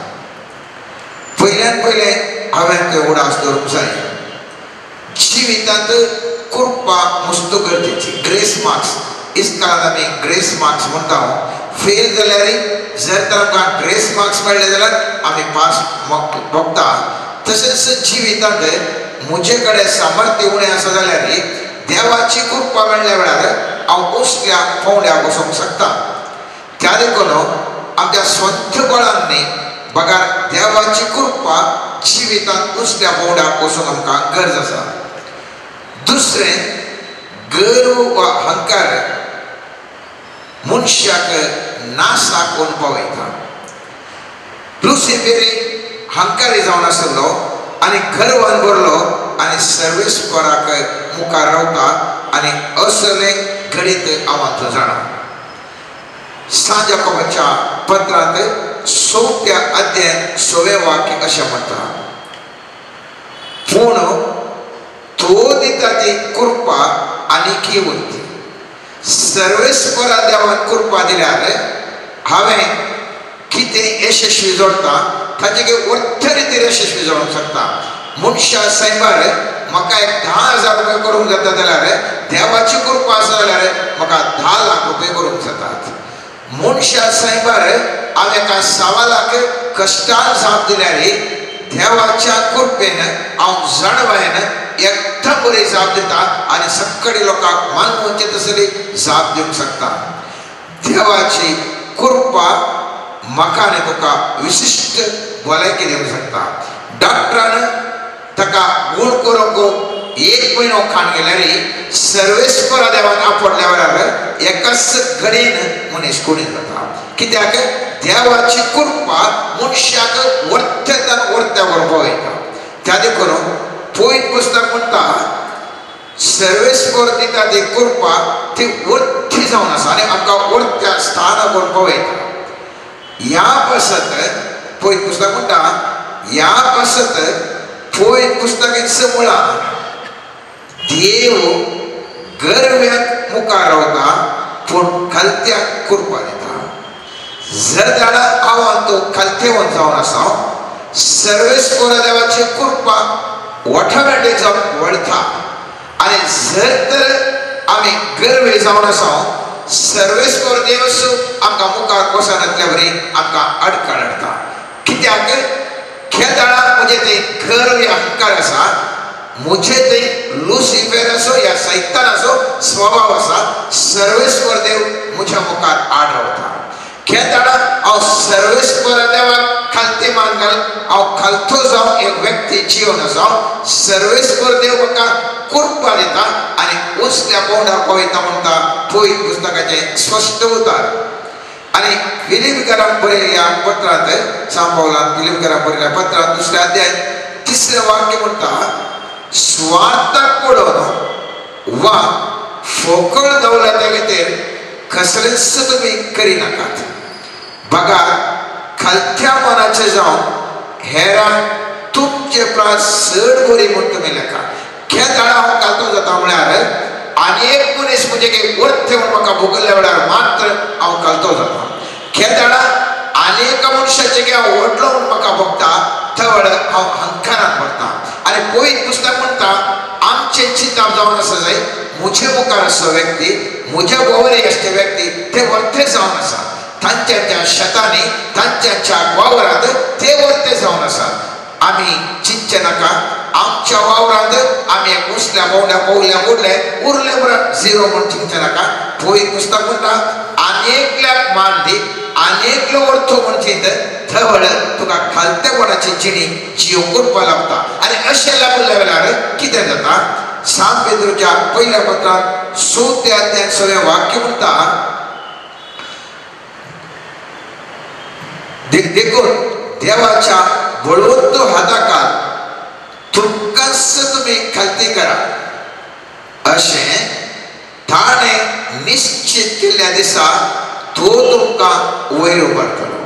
पयल्यान पयलें हांवें थंय उडास दवरूंक जाय जिवितांत कृपा मस्त गरजेची ग्रेस मार्क्स इस्कालांत आमी ग्रेस मार्क्स म्हणटा फेल जाल्यार जर तर आमकां ग्रेस मार्क्स मेळ्ळे जाल्यार आमी पास भोगता तशेंच जिवितांत म्हजे कडेन सामर्थ्य उणें आसा जाल्यार देवाची कृपा मेळ्ळ्या वेळार हांव उसल्या पोवड्याक वचूंक शकता त्या देखून आमच्या स्वंत बळान न्ही बगार देवाची कृपा जिवितांत उसल्या पोवड्याक वचूंक आमकां गरज आसा दुसरें गर्व वा हंकार मनशाक नाशाक कोण पावयता लुसिफेरी हंकारी जावन आसलो आनी गर्वान भरलो आनी सर्वेस्पराक मुखार रावता आनी असले घडीत हांव जाणा सांज याकोबाच्या पत्रांत 6व्या अध्यायात 6वें वाक्य अशें म्हणटा पूण तो दिता ती कृपा आनीकय वरती सर्वेस्परा देवान कृपा दिल्यार हांवें कितें यशस्वी जोडटा ताचे वर्थ रितीन यशस्वी जोडूंक शकता मनशा सैमार म्हाका एक 10,000 रुपये करूंक जाता जाल्यार देवाची कृपा आसा जाल्यार म्हाका 10 लाख रुपये करूंक जातात. मनशा सायबार हांव एका सवालाक कश्टान जाप दिल्यार देवाच्या कृपेन हांव जाणवायन एकदम बरी जाप दिता आनी सगळे लोकांक मानवचे तसली जाप दिवंक शकता. देवाची कृपा म्हाका आनी तुका विशिश्ट भलायकी दिवंक शकता. डॉक्टरान ताका गूण करूंक 1 म्हयनो खाण गेल्यार सर्वेस्परा देवान आपडल्या वेळार एकाच घडीन मनीस कुणी जाता. कित्याक देवाची कृपा मनशाक वर्त्यान वर्त्या व्हरपा वयता. त्या देखून पयलीं पुस्तक म्हणटा सर्वेस्पर दिता ती कृपा ती वर्ती जावन आसा आनी आमकां वर्त्या स्थान व्हरपा वयता. ह्या पासत पयलीं पुस्तक म्हणटा ह्या पासत पयलीं पुस्तकाचो म्हळ्यार देव गर्व्याक मुखार रावता पूण खालत्याक कृपा दिता. जर जाणा हांव तो खालतेवन जावन आसा सर्वेस्पर देवाची कृपा ऑटोमॅटीक जावन वळटा आनी जर तर आमी गर्वे जावन आसा सर्वेस्पर देवस आमकां मुखार वचनातल्या बरी आमकां अडखळ हाडटा. कित्याक खेळाडा म्हणजे ते गर्व अहंकार आसा मुझे ते लुसिफर असो या सैतानाचो स्वभाव आसा सर्वेस्पर देव मुझ्या मुखार आड रावता. खेळाडा हांव सर्वेस्पर देवाक खालती मान घाल हांव खालतो जावन एक व्यक्ती जीवन आसा सर्वेस्पर देव म्हाका कृपा दिता आनी उसल्या पोंडाक वयता म्हणटा पयलीं पुस्तकाचें स्पश्ट उतार. आनी फिलिपकारांक बरयल्या पत्रांत सांबावलान फिलिपकारांक बरयल्या पत्रांत 2 अध्याय 3 वाक्य म्हणटा स्वार्थाक पडून वा फोकळ दौलता खातीर कसलेंच तुमी करिनाकात. बघा खालत्या मनाचे जावन हेरांक तुमचे प्राण चड बरी म्हूण तुमी लेखा. खेळाडा हांव घालतो जाता म्हळ्यार आनी एक मनीस म्हणजे वर्थ म्हूण म्हाका भोगल्या वेळार मात्र हांव घालतो जाता. खेळाडा आनी एका मनशाचे हांव व्हडलो म्हूण म्हाका भोगता थळ हांव अहंकारान पडटा. आनी पयलीं पुस्तक म्हणटा आमचे चिंताप जावन आसा जाय मुझे मुखार असो व्यक्ती मुझ्या भोवरी असते व्यक्ती ते वर्थे जावन आसा तांच्या शेतांनी तांच्या वावरांत ते वर्थे जावन आसात. आमी चिंतचे नाका आमच्या वावरांत आमी एक उसल्या बोवड्या पवल्या बुडले उरले बरं झिरो म्हूण चिंतचे नाका. पयलीं पुस्तक म्हणटा आनेकल्याक मान दी आनेकलो वर्थो म्हूण चिंत थळ तुका खालतेपणाची जिणी जियोंक करपा लागता. आनी अशें लागल्या वेळार कितें जाता सांत पेद्रूच्या पयल्या पत्रांत 7 अध्याय 6 वाक्य म्हणटा देखून देवाच्या बळवंत हाताखाल तुमकांच तुमी खालती करा अशें ताणें निश्चित केल्ल्या दिसा तो तुमकां वयर उबारतलो.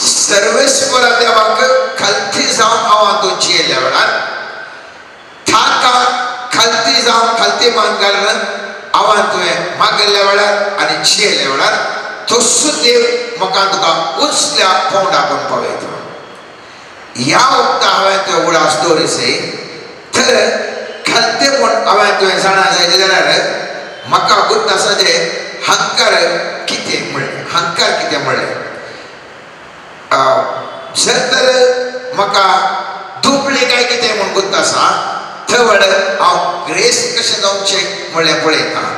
सर्वेस्परा देवाक खालती जावन हांव तो जियेल्या वेळार ताका खालती जावन खालती मान घालून हांव तुवें मागल्या वेळार आनी जियेल्या वेळार तसो देव म्हाका तुका उसल्या पोंडाक पावयता. ह्या वक्ता हांवें तुवें उडास दवरिसे तर खालतेपण हांवें तुवें जाणा जाय जाल्यार म्हाका गुप्त आसा जे हंकार कितें म्हणलें हंकार कितें म्हणलें. जर तर म्हाका दुबळी काय कितें म्हूण गुप्त आसा थळ हांव ग्रेस कशें जावचें म्हणलें पळयता.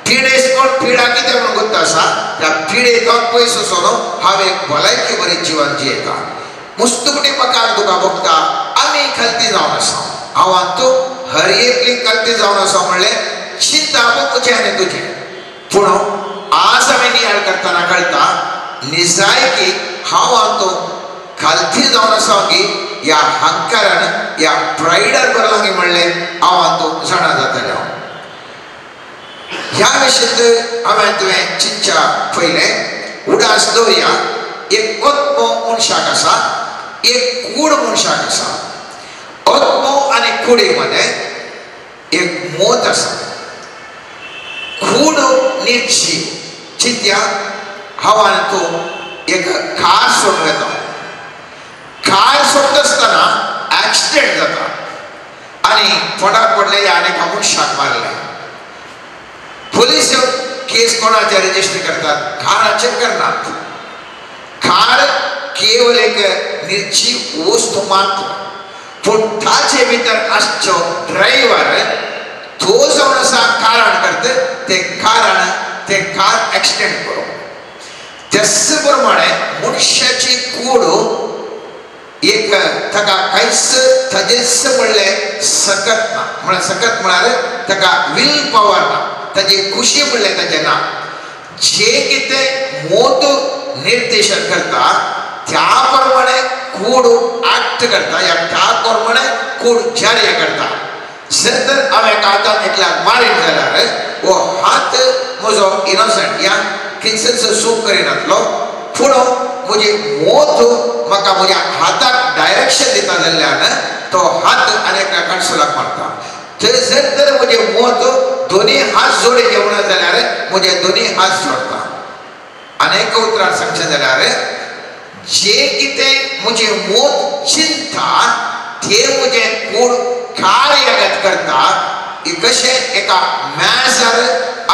पिडेस कोण पिडा कितें म्हूण गुप्त आसा त्या पिडेंतून पयस सोडून हांव एक भलायकी बरी जिवन जियेता. मुस्तुकडी म्हाका तुका भोगता आमी खालती जावन आसा हांव तूं हर एकली खालती जावन आसा म्हणलें चिंता म्हजें आनी तुजें. पूण आज आमी नियाळ करतना कळटा निजायकी हांव तो खालती जावन आसा की ह्या हंकारान ह्या प्रायडार बरलांगी म्हणलें हांव तो जाणा जातलें. ह्या विशयींत हांवें तुवें चिंतच्या पयलें उडास दवरया. एक आत्मो मनशाक आसा एक कूड मनशाक आसा. आत्मो आनी कुडी मदें एक मोत आसा. कूड निर्जी चिंत्या हांव आनी तूं एक कार सोडून येता. कार सोडटा आसतना एक्सिडेंट जाता. आणि पोटात पडले अनेक मनशाक मारले पोलीस केस कोणाचे रजिस्टर करतात खाराचे करनात खार केवल एक निर्जीव वस्तू मात्र पण ताचे भितर आसचो ड्रायव्हर तो जावन असा कारण करते ते कारण ते कार एक्सिडेंट करो त्याच प्रमाणे मनुष्याची कूड एक ताका कांयच ताजेच म्हणले सकत ना म्हणजे सकत म्हळ्यार ताका विल पॉवर ना ताजी खुशी म्हणले ताजे ना जे कितें मोद निर्देशन करता त्या प्रमाणे कूड ऍक्ट करता या त्या प्रमाणे कूड जारी करता जर तर हांवें हातान एकल्याक मारीन जाल्यार वो हात म्हजो इनोसंट या किंचनचो सूख करिनातलो पूण म्हजी मोत म्हाका म्हज्या हाताक डायरेक्शन दिता जाल्ल्यान तो हात आनीक कणसुलाक मारता थंय जर तर म्हजे मोत दोनी हात जोडे जेवना जाल्यार म्हजे दोनी हात जोडटा आनीक उतरां सांगचें जाल्यार जे कितें म्हजे मोत चिंता तें म्हजें कूड कार्यगत करता कशें एका मॅजार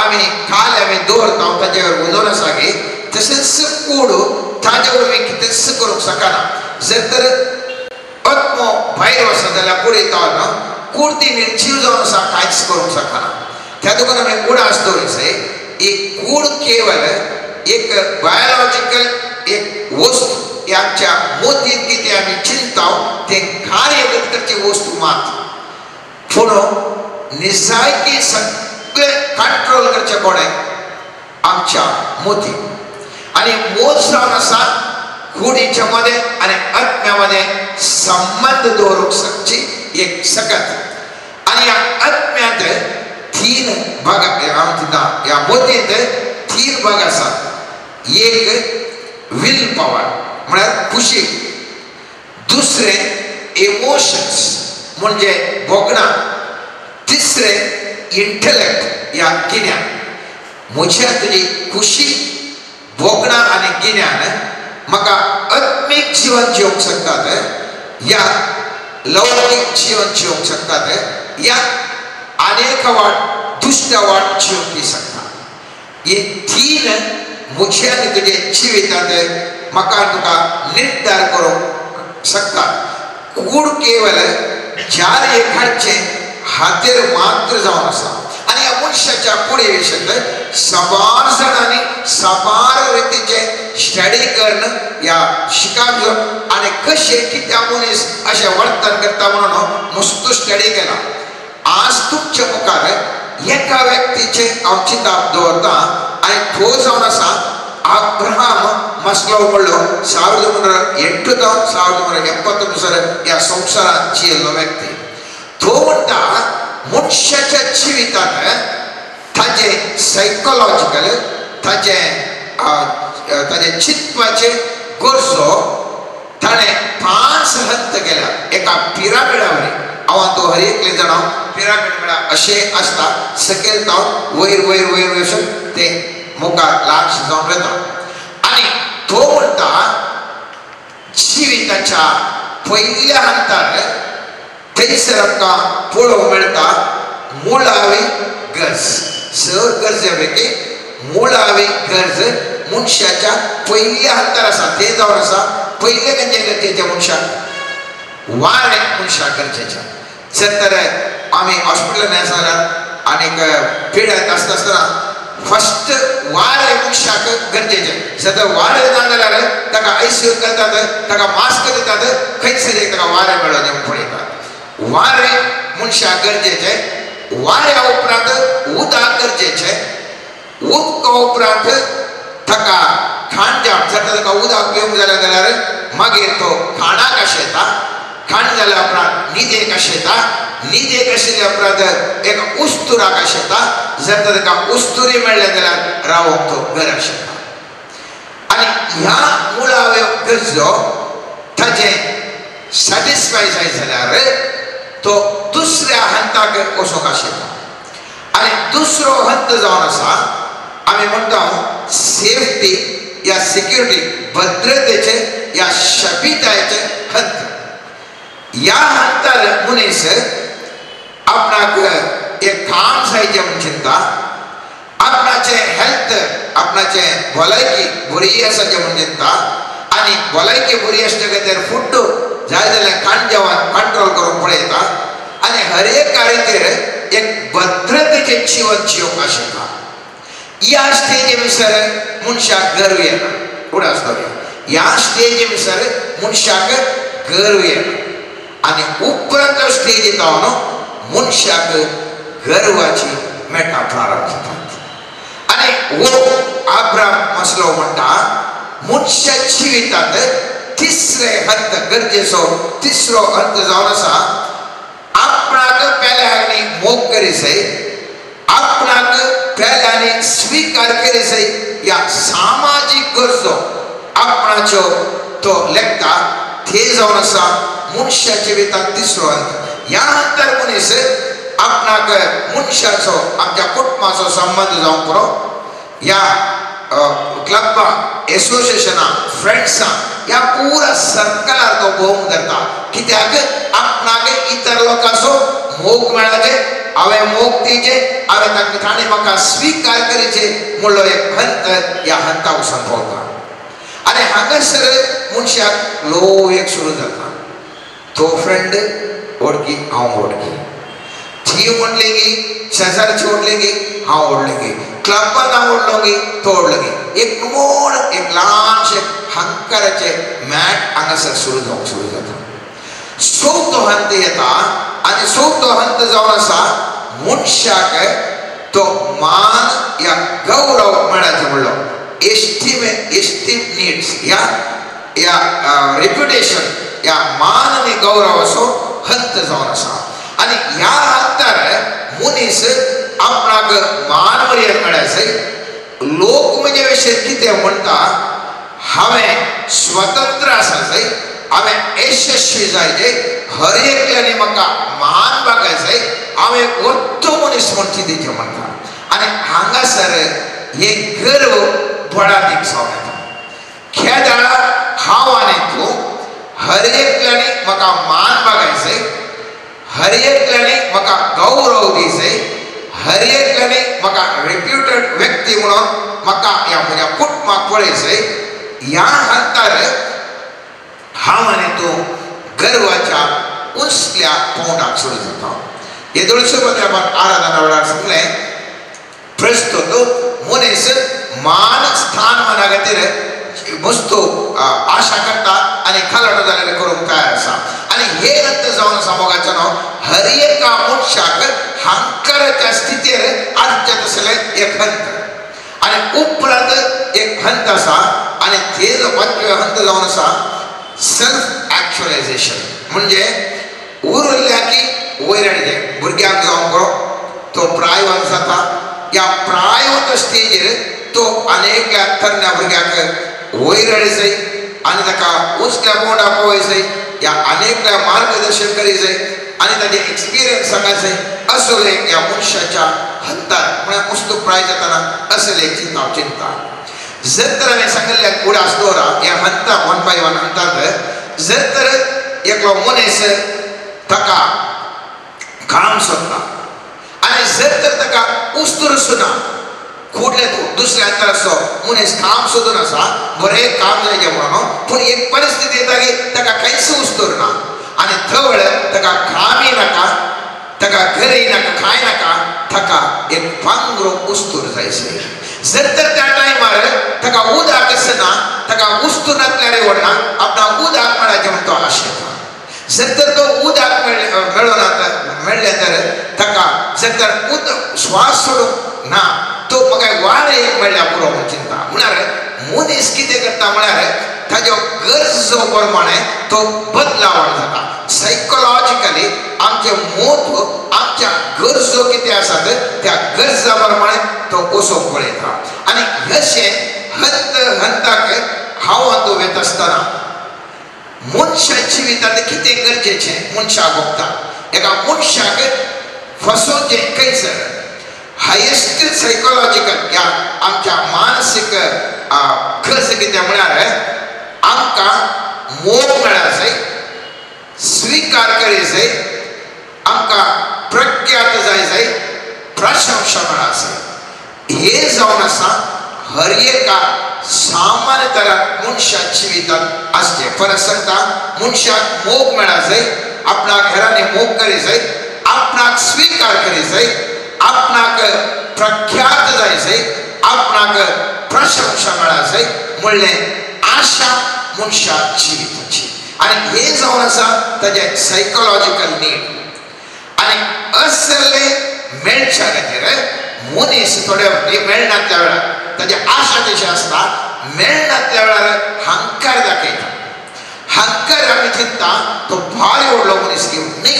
आमी काल आमी दवरता ताजेर उलोवन आसा गे तशेंच कूड ताजे वरवीं कितेंच करूंक शकना जर तर आत्मो भायर वचत जाल्यार कूड येता न्हू कूड ती निर्जीव जावन आसा कांयच करूंक शकना त्या दुकान आमी कुडास दवरिसय एक कूड केवल एक बायोलॉजिकल एक वस्तू आमच्या मोतीत कितें आमी चिंता तें कार्यगत करची वस्तू मात पूण निजायकी सगळे कंट्रोल करचे कोणे आमच्या मोती आणि मोत जावन आसा कुडीच्या मध्ये आणि आत्म्यामध्ये संबंध दवरूंक शकची एक सकत आणि ह्या आत्म्यांत तीन भाग ह्या मोतींत तीन भाग आसात एक विल पॉवर म्हळ्यार खुशी दुसरे इमोशन्स म्हणजे भोगणा तिसरे इंटेलेक्ट या गिन्यान म्हज्या तुजी खुशी भोगणा आनी गिन्यान म्हाका आत्मीक जीवन जिवंक शकतात या लौकिक जीवन जिवंक शकतात या अनेक वाट दुष्ट वाट जिवंक शकता हे तीन म्हज्या आनी तुजे जिवितांत म्हाका तुका निर्धार करूंक शकता कूड केवल जारी हाडचे हातेर मात्र जावन आसा आनी ह्या मनशाच्या कुडी विशयी सबार जाणांनी सबार रितीचे स्टडी करून ह्या शिकाक घेवन आनी कशें कित्या मनीस अशें वर्तन करता म्हणून मस्त स्टडी केला आज तुमच्या मुखार एका व्यक्तीचे हांव चिंताप दवरता आनी तो जावन आसा अब्राहम मस्लो म्हणलो 1970 ह्या संवसारांत जियेल्लो व्यक्ती तो म्हणटा मनशाच्या जिवितांत ताजे सायकोलॉजिकल ताजे चिंतपाचे गरजो ताणें 5 हंत केल्या एका पिरामिडा वरी हांव तो हर एकले जाणा पिरामिड म्हळ्यार अशें आसता सकयल जावन वयर वयर वयर वयर ते मुखार लागीं जावन येता आनी तो म्हणटा जिविताच्या पयल्या हंतार थंयसर आमकां पळोवंक मेळटा मुळावी गरज 6 गरजे पैकी मुळावी गरज मनशाच्या पयल्या हंतार आसा ते जावन आसा पयले खंयचे गरजेचे मनशाक वारें मनशाक गरजेचें जर तर आमी हॉस्पिटलांत आसा जाल्यार आनीक पिड्यात आसता आसतना फस्ट वारें मनशाक गरजेचें जर तर वारें ना जाल्यार ताका आयसीयूत घालतात ताका मास्क दितात खंयसर ताका वारें मेळोन येवंक पळयतात वारें मनशाक गरजेचें वाऱ्या उपरांत उदक गरजेचें उदका उपरांत ताका खाणजाम जर ताका उदक पिवंक जालें जाल्यार मागीर तो खाणाक आशेता खाण जाल्या उपरांत न्हिदेक आशेता न्हिदेक आशिल्ल्या उपरांत एक उस्तुराक आशेता जर तर ताका उस्तुरी मेळ्ळें जाल्यार रावोंक तो घर आशेता आनी ह्या मुळाव्यो गरजो ताजें सॅटिस्फाय जाय जाल्यार तो दुसऱ्या हंताक वचूंक आशिल्लो आनी दुसरो हंत जावन आसा आमी म्हणटा सेफ्टी या सिक्युरिटी भद्रतेचे या शाबीतायेचे हंत ह्या हंतार मनीस आपणाक एक काम जायचे म्हूण चिंता आपणाचे हेल्थ आपणाचे भलायकी बरी आसाचे म्हूण चिंता आनी भलायकी बरी आसचे खातीर फूड जाय जाल्यार खाण जेवण कंट्रोल करूंक पळयता आनी हर एक कार्याचेर एक भद्रतेचें जीवन जियोवंक आशिल्ला ह्या स्टेजी विसर मनशाक गर्व येना फुडें आसतलो ह्या स्टेजी विसर मनशाक गर्व येना आनी उपरांत स्टेज येता न्हू मनशाक गर्वाची मेटां प्रारंभ जातात आनी हो अब्राहम मसलो म्हणटा मनशा जिवितांत तिसरे हंत गरजेचो तिसरो हंत जावन आसा आपणाक पेल्यानी मोग करी जाय आपणाक पेल्यानी स्वीकार करी जाय ह्या सामाजीक गरजो आपणाच्यो तो लेखता ते जावन आसा मनशा जिवितांत तिसरो हंत ह्या हंतार मनीस आपणाक मनशाचो आमच्या कुटुंबाचो संबंध जावंक पुरो ह्या क्लबा एसोसिएशना फ्रेंड्सा ह्या पुरा सर्कलार तो भोवंक धरता कित्याक आपणाक इतर लोकांचो मोग मेळचे हांवें मोग दिवचे हांवें ताणें म्हाका स्वीकार करचे म्हणलो एक हंत ह्या हंता वचून पावता आनी हांगासर मनशाक लो एक सुरू जाता तो फ्रेंड ओळखी हांव ओळखी ती म्हणली की शेजारची ओढली की हांव ओढली की क्लबान हांव ओढलो की तो ओढलो की एक मोड एक ल्हानशे हंकाराचे मॅट हांगासर सुरू जाता चवथो हंत येता आनी चवथो हंत जावन आसा मनशाक तो मान या गौरव मेळाचे म्हणलो एस्टीम नीड्स या रेप्युटेशन या मान आनी गौरवाचो हंत जावन आसा आनी ह्या हंतार मनीस आपणाक मान मर्याद मेळायचे लोक म्हणजे विशय कितें म्हणटा हांवें स्वतंत्र आसा जाय हांवें यशस्वी जायचे हर एकल्यानी म्हाका मान बागायचे हांवें वत्तो मनीस म्हणची तेचे म्हणटा आनी हांगासर हे गर्व बडादीक जावन येता खेदाळ हांव आनी तूं हर एकल्यानी म्हाका मान बागायचे हर एकल्यानी म्हाका गौरव दिवचे हर एकल्यानी म्हाका रेप्युटेड व्यक्ती म्हणून म्हाका ह्या म्हज्या कुटुंबाक पळयचे ह्या हंतार हांव आनी तूं गर्वाच्या उंचल्या पावंडाक सुरू जाता हे दोळशे पत्रांत आराधना वेळार सांगलें प्रस्तुत मनीस मान स्थान मना खातीर वस्तू आशा करता आनी खालाडो जाल्यार करूंक तयार आसा आनी हे हंत जावन आसा मोगाचो न्हू हर एका मनशाक हंकाराच्या स्थितीर आसचें तसलें एक हंत आनी उपरांत एक हंत आसा आनी तेजो पांचवे हंत जावन आसा सेल्फ एक्चुअलायझेशन म्हणजे उरल्या की वैराणी भुरग्यांक जावंक बरो तो प्रायवान जाता ह्या प्रायवत स्टेजीर तो अनेक तरण्या भुरग्यांक वैराणी जाय आनी ताका उंचल्या पोंडा पळोवचें ह्या अनेकल्या मार्गदर्शन करीचें आनी ताजे एक्सपिरियन्स सांगायचे असले ह्या मनशाच्या हंतार म्हळ्यार पुस्तक प्राय जाताना असले एक चिंता जर तर हांवें सांगिल्लें उडास दवरा ह्या हंता 1 by 1 हंतांत जर तर एकलो मनीस ताका काम सोदता आनी जर तर ताका उस्तूर सुना कुठले दुसऱ्या अंतराचो मनीस काम सोदून आसा बरें काम जायचें म्हणून पूण एक परिस्थिती येता की ताका कांयच उस्तूर ना आनी थळ ताका कामय नाका ताका घरय नाका कांय नाका ताका एक पांगरो उस्तूर जायचे जर तर त्या टायमार ताका उदक आसना ताका उस्तूर नासल्यार व्हडना आपणाक उदक मेळाचें म्हूण तो आशेता जर तर तो उदक मेळ्ळें तर ताका जर तर उदक श्वास सोडूंक ना तो म्हाका वार एक मेळ्ळ्या पुरो म्हूण चिंता म्हळ्यार मनीस कितें करता म्हळ्यार ताज्यो गरजो प्रमाणे तो बदलावण जाता सायकोलॉजिकली आमचें म्हत्व आमच्या गरजो कितें आसात त्या गरजा प्रमाणे तो वचोवंक पळयता आनी अशें हंताक हांव आनी तूं वेत आसतना मनशा जिवितांत कितें गरजेचें मनशाक भोगता एका मनशाक फसोवचें खंयसर हायेस्ट सायकोलॉजिकल या आमच्या मानसीक खर्च कितें म्हळ्यार आमकां मोग मेळा जाय स्वीकार करी जाय आमकां प्रख्यात जाय प्रशंसा मेळासय हे जावन आसा हर एका सामान्य तरात मनशा जिवितात असते. परत सांगता मनशाक मोग मेळा जाय, आपणाक घराने मोग करी जाय, आपणाक स्वीकार करी जाय, आपणाक प्रख्यात जाय जाय, आपणाक प्रशंसा मेळा जाय म्हणलें आशा मनशा जिविताची. आणि हे जावन आसा ताजे सायकोलॉजिकल नीड. आणि असले मेळच्या खातीर मनीस थोड्या मेळनातल्या वेळार ताजी आशा कशी आसता, मेळनातल्या वेळार हंकार दाखयता. हंकार आमी चिंतता तो भारी व्हडलो मनीस घेवन न्ही,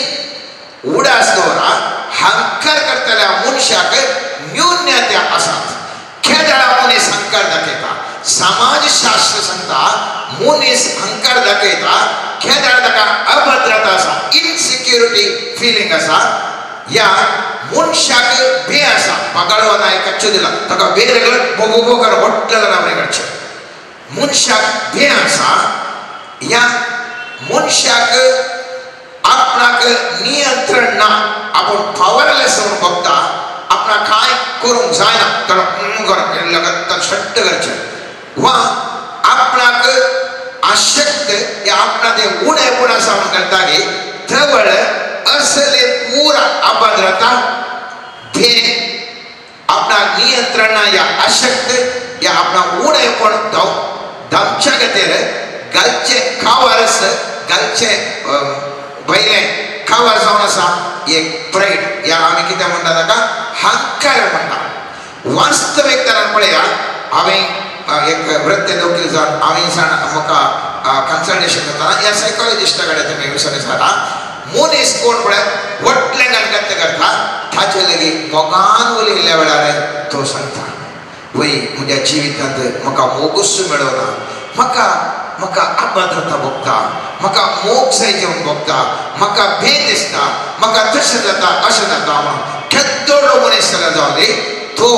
उडास दवरा. हंकार करतल्या मनशाक न्यून्यता आसात. खेदळा मनीस हंकार दाखयता. समाजशास्त्र सांगता मनीस हंकार दाखयता खेदळा ताका अभद्रता आसा, इनसिक्युरिटी फिलिंग आसा. या मनशाक भे आसा. पगाळवाना एक कच्चो दिला ताका भे लागला बोबो कर होटला नामरे करचे. मनशाक भे आसा. या मनशाक आपणाक नियंत्रण ना. आपण पावरलेस म्हणून बघता आपणाक काय करूंक जायना तर लगातार छट्ट करचे. वा आपणाक अशक्त या आपणा ते उणेपण आसा म्हणून करता की थवळ असले पूरा अभद्रता भे आपणाक नियंत्रण ना या अशक्त या आपणा उणेपण धमच्या खातीर गालचे खावारस गालचे बैले खावार जावन आसा एक प्राइड. या आमी कितें म्हणटा ताका हंकार म्हणटा. वास्तविकतान पळया हांवें एक वृत्ती नोकरी जावन हांवें म्हाका कन्सल्टेशन करतना या सायकोलॉजिस्टा कडेन तुमी विचारता मनीस कोण पळय वटलें गणगत्त करता ताचे लेगीत मोगान उलयल्ल्या वेळार तो सांगता वय म्हज्या जिवितांत म्हाका मोगूच मेळना, म्हाका अभद्रता भोगता, म्हाका मोग जाय जेवन भोगता, म्हाका भे दिसता, म्हाका तशें जाता अशें जाता म्हणून केदोडो मनीस जाल्यार जावं दी तो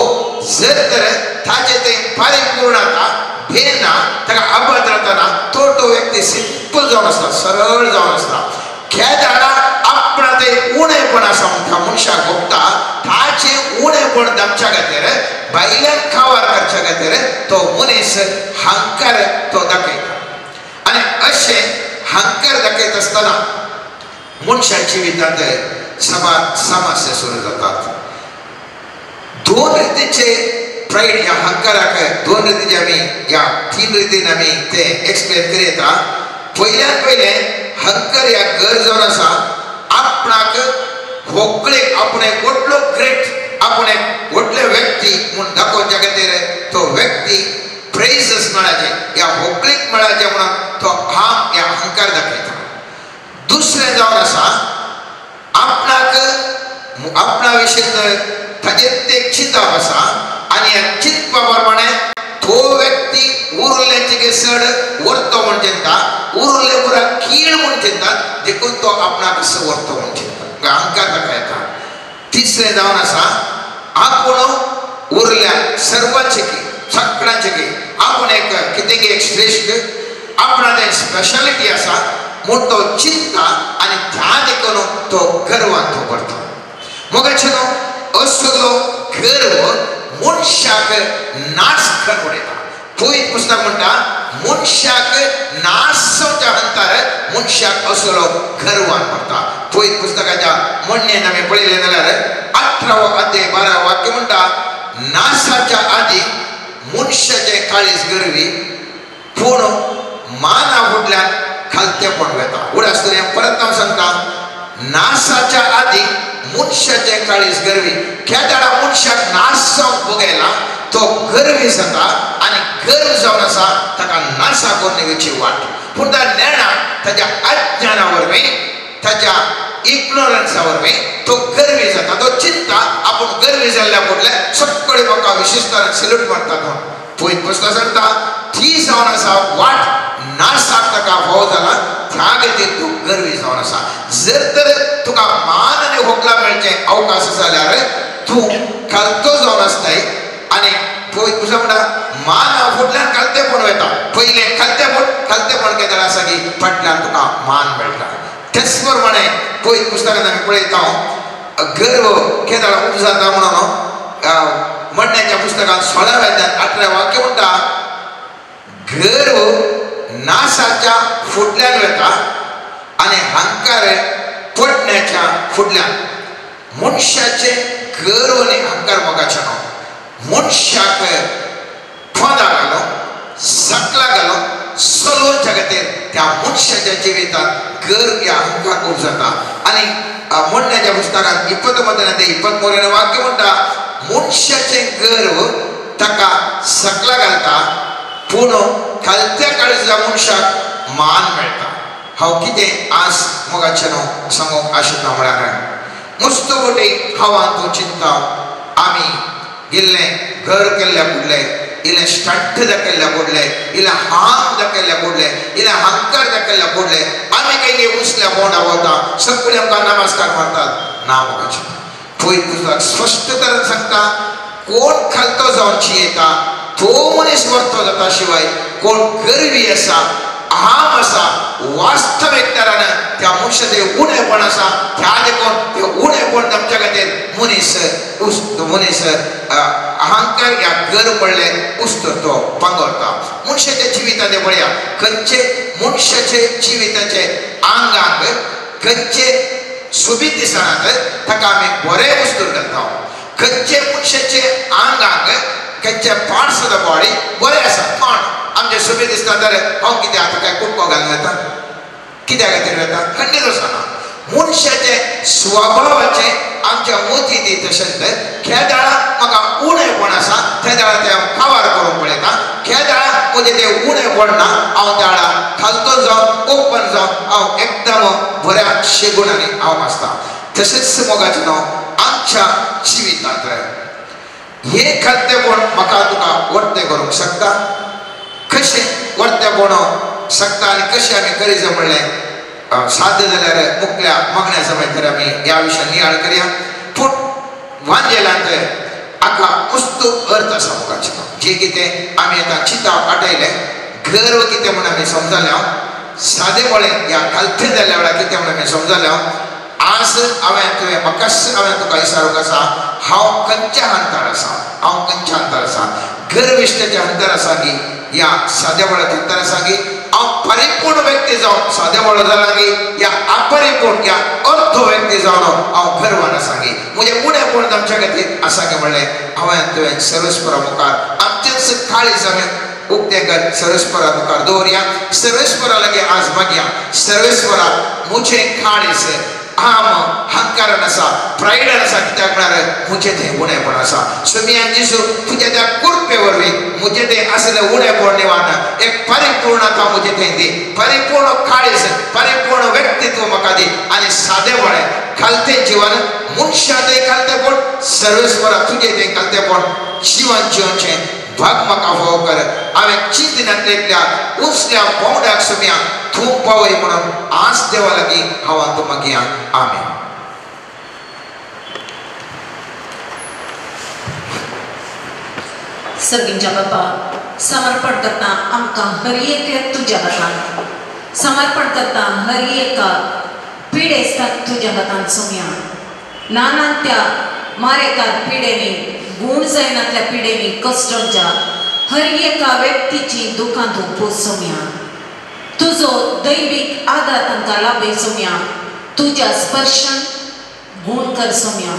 जर तर ताचे ते परिपूर्णता भे ना ताका अभद्रता ना तो व्यक्ती सिंपल जावन आसता, सरळ जावन आसता. खेदाडा आपणा ते उणेपण आसा म्हणटा मनशाक भोगता ताचे उणेपण दामच्या खातीर भायल्यान खावार करच्या खातीर तो मनीस हंकार तो दाखयता. आणि अशे हंकार दाखयत आसतना मनशा जिवितांत समस्या सुरू जातात. दोन रितीचे प्राइड या हंकाराक दोन रितीचे आमी या तीन रितीन आमी ते एक्सप्लेन करिता. पयल्यान पयले हंकार या घर जावन आसा आपणाक व्हंकलेक आपण एक व्हडलो ग्रेट आपण एक व्हडले व्यक्ती म्हणून दाखोवच्या खातीर तो व्यक्ती प्रेझस मेळाचे या व्हंकलेक मेळाचे म्हणून तो हांव या हंकार दाखयता. दुसरें जावन आसा आपणाक आपणा विशीं ताजेर ते चिंतप आसा आनी ह्या चिंतपा प्रमाणे तो व्यक्ती उरल्याचे चड व्हरतो म्हूण चिंता, उरले पुरा कीड म्हूण चिंता, देखून तो आपणाक कसो व्हरतो म्हूण चिंता. हंकार ताका येता. तिसरें जावन आसा आपूण उरल्या सर्वांचे की सगळ्यांचे की आपूण एक कितें एक श्रेष्ठ आपणा तें स्पेशालिटी आसा म्हूण तो चिंता आनी त्या देखून तो गर्वान तो करता. मोगाचेनो असलो गर्व मनशाक नाश करून उडयता. पयत पुस्तक म्हणटा मनशाक नाशवच्या अंतर मनशाक असलो गर्वान पडटा. पयत पुस्तकाच्या म्हणणेन आमी पळयलें जाल्यार 18 अध्याय 12 वाक्य म्हणटा नाशाच्या आदी मनशाचे काळीज गर्वी पूण माना फुडल्यान खालतेपण वेता. उडास तरी परत हांव सांगता नाशाच्या आदी मनशाचे काळीज गर्वी खेदाडा मनशाक नाश जावंक बगयला तो गर्वी जाता आनी गर्व जावन आसा ताका नाशा करण्याची वाट. पूण त्या नेणा ताच्या अज्ञाना वरवीं ताच्या इग्नोरन्सा वरवीं तो गर्वी जाता. तो चिंता आपूण गर्वी जाल्ल्या बदले सगळे म्हाका विशिश्टान सल्यूट मारतात म्हणून. पयत पुस्तक सांगता ती जावन आसा वाट नाशाक ताका भोव जाला त्या खातीर तूं गर्वी जावन आसा. जर तर तुका मान आनी व्हंकला मेळचे अवकाश जाल्यार तूं खालतो जावन आसताय आनी पयत पुस्तक म्हणटा मान फुडल्यान खालतेपण वेता. पयलें खालतेपण केदार आसा की फाटल्यान तुका मान मेळटा. तेच प्रमाणे पयत पुस्तकांत आमी पळयता गर्व केदाळ उपजाता म्हणून म्हणण्याच्या पुस्तकात 16 वाक्य म्हणता गर्व नासाच्या फुडल्यान येता आणि हंकार पडण्याच्या फुडल्यान. मनशाचे गर्व आणि हंकार मोगाचे न्हू. मनशाक पदा घालो सकला घालो चलोवच्या खातीर त्या मनशाच्या जिवितांत गर्व या हंकार खूब जाता. आणि म्हणण्याच्या पुस्तकात 20 ते 23 वाक्य म्हणटा मनशाचे गर्व ताका सकला घालता पूण खालत्या काळजा मनशाक मान मेळटा. हांव कितें आज मोगाचें न्हू सांगूंक आशिता म्हळ्यार मस्त गोटे हांवां तूं चिंता आमी गेल्ले घर केल्ल्या बुडले इले स्टंट दाखयल्ल्या बुडले इले हाम दाखयल्ल्या बुडले इले हंकार दाखयल्ल्या बुडले आमी काही उसल्या बोंडा वता सगळे आमकां नमस्कार मारतात ना मोगाचें. पळय पुस्तक स्पश्ट तरेन सांगता कोण खालतो जावन जियेता तो मनीस वर्तो जाता शिवाय कोण गर्वी आसा अहम आसा वास्तवीक तरान त्या मनशाचे उणेपण आसा त्या देखून ते उणेपण आमच्या खातीर मनीस अहंकार या गर्व म्हणले उस्तो तो पांगरता. मनशाच्या जिवितांत पळया खंयचे मनशाचे जिविताचे आंगांक खंयचे सोबीत दिसनात ताका आमी बरे वस्तूर घालता. खंयचे मनशाचे आंगांक खंयचे पार्ट सुद्धा बॉडी बरे आसा पण आमचे सोबीत दिसता तर हांव कितें आतां काय कुडको घालून येता कित्या खातीर येता खंडीत वचना. मनशाचे स्वभावाचे आमच्या मोती ती तशेंच खेदाळा म्हाका उणेपण आसा त्या दाळा ते काबार करूंक पळयता. खेदाळा म्हजें तें उणेपण ना हांव त्या वेळा खालतो जावन ओपन जावन हांव एकदम बऱ्या शेगुणांनी हांव आसता. तशेंच मोगाचें न्हू आमच्या जिवितांत हे खालतेपण म्हाका तुका वर्ते करूंक शकता. कशें वर्तेपण शकता आनी कशें आमी करीत म्हणलें साध्य जाल्यार मुखल्या मागण्या समेत तर आमी ह्या विशयान नियाळ करया. पूण वांजेलांत हाका वस्तू अर्थ आसा मोगाचो जे कितें आमी आतां चिंतप आटयलें गर्व कितें म्हूण आमी समजले सादेपणान ह्या खालते जाल्ल्या वेळार कितें म्हूण आमी समजले. आज हांवें तुका विचारूंक आसा हांव खंयच्या अंतर आसा गर्विश्टाच्या अंतर आसा की या सादेपणाच्या अंतर आसा की हांव परिपूर्ण व्यक्ती जावन सादेपण जाला की या अपरिपूर्ण या अर्थ व्यक्ती जावन हांव गर्वान आसा की म्हजें उणेपण आमच्या खातीर आसा की म्हणलें हांवें तुवें सर्वेस्परा मुखार आमचेच काळीज आमी उक्ते कर सर्वेस्परा मुखार दवरया. सर्वेस्परा लागीं आज मागया सर्वेस्परा म्हजें काळीज हाम हंकारान आसा प्रायडान आसा कित्याक म्हळ्यार म्हजें तें उणेपण आसा. सुमियान जिसू तुज्या त्या कुरपे वरवीं म्हजें तें आसलें उणेपण निवारण एक परिपूर्णता म्हजें तें दी परिपूर्ण काळीज परिपूर्ण व्यक्तित्व म्हाका दी आनी सादेपण खालतें जिवन मनशाचें खालतेपण सर्वेस्परा तुजें तें खालतेपण जिवन जिवचें भाग म्हाका फावो कर. हांवें चिंतनांतल्या उसल्या बोंडाक सुम्या तूं पावय म्हणून आज देवा लागीं हांव तूं मागया. आमेन. सर्गींच्या बापा समर्पण करता आमकां हर एक तुज्या हातांत समर्पण करता हर एका पिडेस्ताक तुज्या हातांत सोम्या. नानांत्या मारेकार पिडेनी गुण जायनातल्या पिडेनी कश्टांच्या हर एका व्यक्तीची दुखां तूं पोस सोम्या. तुजो दैवीक आदार तांकां लाभय सोम्या. तुज्या स्पर्शान गुण कर सोम्या.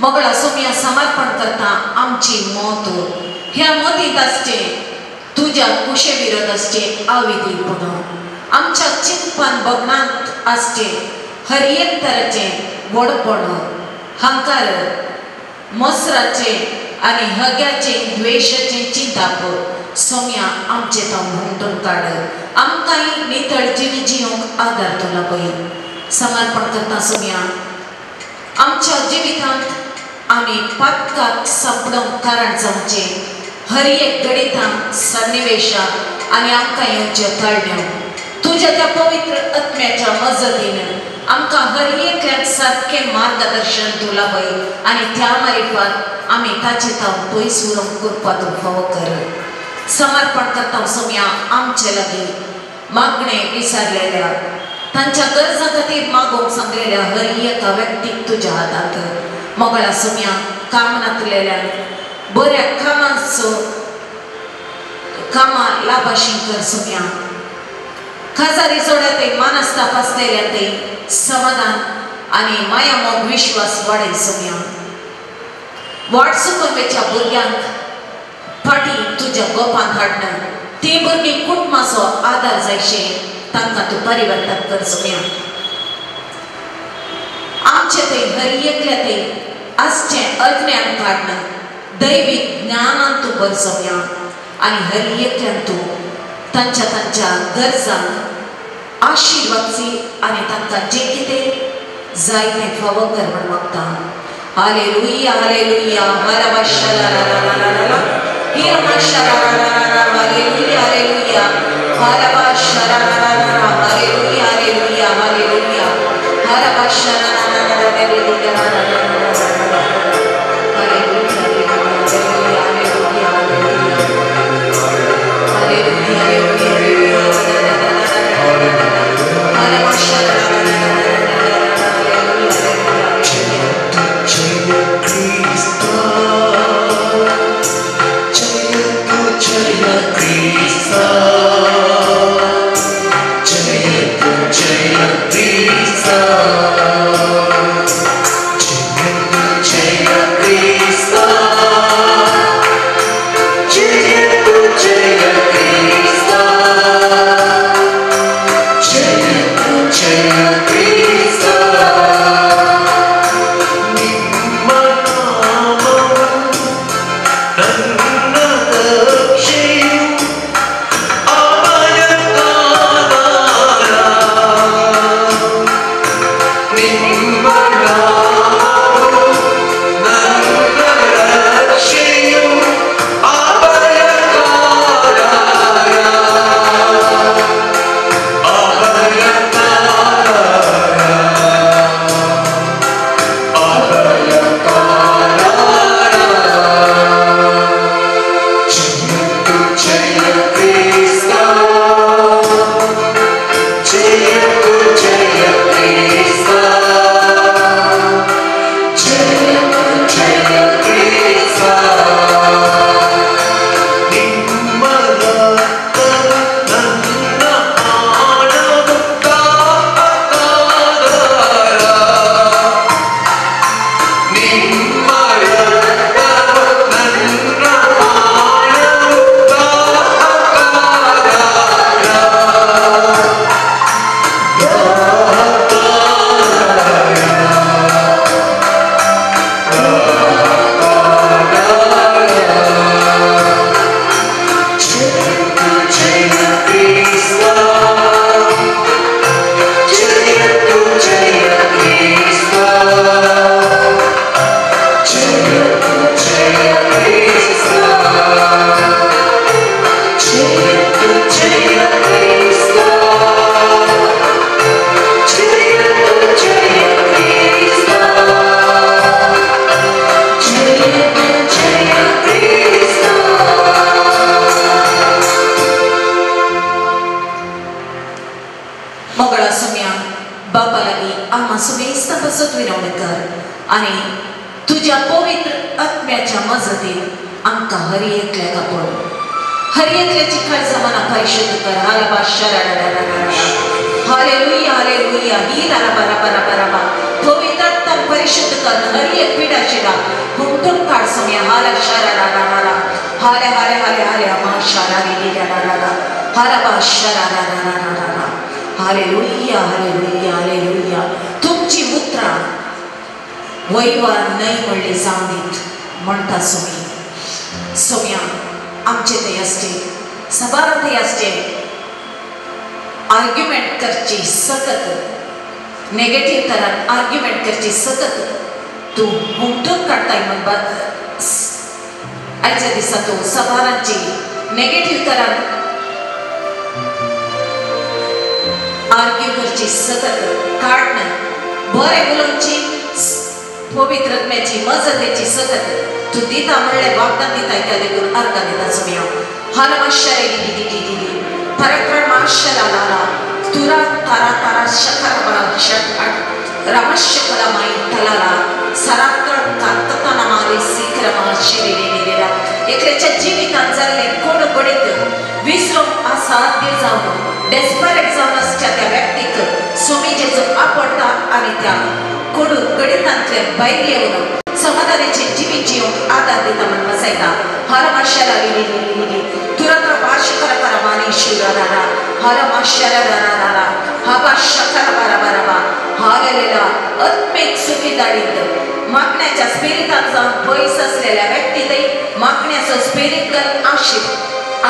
मोगळा सोम्या समर्पण करता आमची मोत ह्या मोतीत आसचे तुज्या कुशे विरोध आसचे आविधीपण आमच्या चिंतपान बगणांत आसचे हर एक तराचें व्हडपण हंकार मसराचे आनी हग्याचे द्वेशाचे चिंताप सोम्या आमचे तो म्हणटून काड. आमकांय नितळ जिवी जियोंक आदार तो लाभय. समर्पण करता सोम्या आमच्या जिवितांत आमी पातकाक सापडूंक कारण जावचे हर एक गणितांत सन्निवेशांत आनी आमकां येवचे तळण्यो तुज्या त्या पवित्र आत्म्याच्या मजतीन आमकां हर एक सारकें मार्गदर्शन तूं लाभय आनी त्या मारिफात आमी ताचे तावन पयस उरोवंक करपाक तूं फावो कर. समर्पण करता सोम्या आमचे लागीं मागणें विचारलेल्या तांच्या गरजा खातीर मागोवंक सांगलेल्या हर एका व्यक्तीक तुज्या हातांत मोगळा सुम्या कामनांतलेल्यान बऱ्या कामां लाभाशी कर सुम्या खाजारी जोड्या ते मानस्ताप आसलेल्या ते समाधान आनी माया मोग विश्वास वाडय सुम्या वाट सुकवेच्या भुरग्यांक फाटी तुज्या गोपांत हाडना ती भुरगीं कुटुंबाचो आदार जायशे तांकां तूं परिवर्तन कर सुम्या आमचे ते हर एकल्या ते आसचे अज्ञान काडना दैवीक ज्ञानान तूं भर सुम्या आनी हर एकल्यान तूं तांच्या गरजांक आशिर्वादची आनी तांकां जे कितें जाय तें फावो कर म्हण मागता hallelujah hallelujah hallelujah hallelujah hallelujah आणि तुझ्या पवित्र आत्म्याच्या मजतीत आमका हरी एकल्या कापड हरी एकल्याची काळजा मना परिशुद्ध कर हालेलुया हालेलुया ही राबा पवित्र आत्मा परिशुद्ध कर हरी एक पीडा शिडा हुंटून काढ सोम्या हाला शरारा हाले हाले हाले हाले अमा शरारी दिला हाराबा शरारा हालेलुया हालेलुया हालेलुया तुमची मुद्रा वैवार नाही म्हणले जावनीत म्हणता सोम्या आमचे ते असते सभारात असते आर्ग्युमेंट करची सकत नेगेटिव्ह तरान आर्ग्युमेंट करची सकत तू हुमटून काढताय म्हण आयच्या दिसा तू सभारांची नेगेटिव्ह तरान आर्ग्यू करची सकत काढणं बरे बोलूनची पवित्र आत्म्याची मजतेची सकत तू दिता म्हणले वागदान दिता त्या देखून अर्घ दिता सोम्या हालमाश्चर्य दिली पराक्रम आश्चर्याला तुरा तारा तारा शकर बळा षटपट रमशकलमाई तलाला सराकळ कातताना मारे सीक्रमा शिरेलेलेला एकल्याच्या जीवितांत जाल्ले कोड गडीत विसरूंक असाध्य जावन डेस्परेट जावन आसच्या त्या व्यक्तीक सोमी जेजू आपडटा आनी त्या कोड गडीतांतले भायर येवन समाधानाचे जीवन जीवन आधार दिता म्हण बसयता हर माशाला लिली तुरंत भाषकर करमानी शिवरारा हर माशाला रारा हवा शकर बराबरा हालेलेला आत्मिक सुखी दाडीत मागण्याच्या स्पिरिटात जाऊन पयस असलेल्या व्यक्तीतही मागण्याचं स्पिरिटल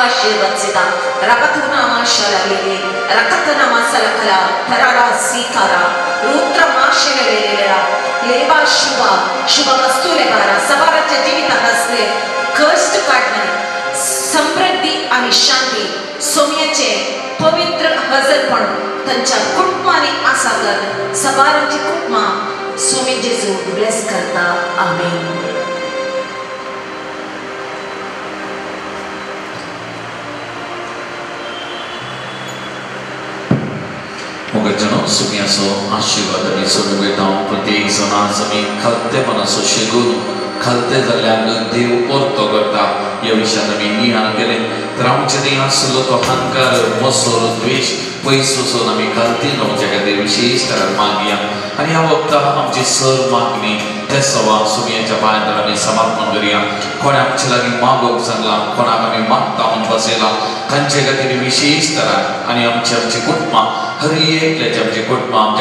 आशीर्वाद सिद्धा रकतुना माशाला लिली रकतना मासाला कला थरारा सीकारा रुद्र माशेलेलेला लेबा शुभ वस्तू लेबारा सवाराच्या जीवितात असले कष्ट काढणे समृद्धी आणि शांती सोम्याचे पवित्र हजरपण त्यांच्या कुटुंबाने आशा कर सवारांची कुटुंबा सोमी जेजू ब्लेस करता आमेन. मोगजनो सुमियासो आशीर्वाद आमी सोडून वयता प्रत्येक जण आज आमी खालते मनाचो शेगून खालते जाल्ल्याक देव परतो करता ह्या विशयान आमी नियाळ केले तर आमचे ती आसलो तो अहंकार मसोर द्वेष पयस वचून आमी खालती रावचे खातीर विशेष तरान मागया आनी ह्या वखदाक आमची सर मागणी ते सवा सुमयाच्या पांयार आमी समर्पण करया. कोणे आमचे लागीं मागोवंक सांगला कोणाक आमी मागता म्हूण बसयला तांचे खातीर विशेष तरान आनी आमची कुटुंबां हर एकल्याच्या आमच्या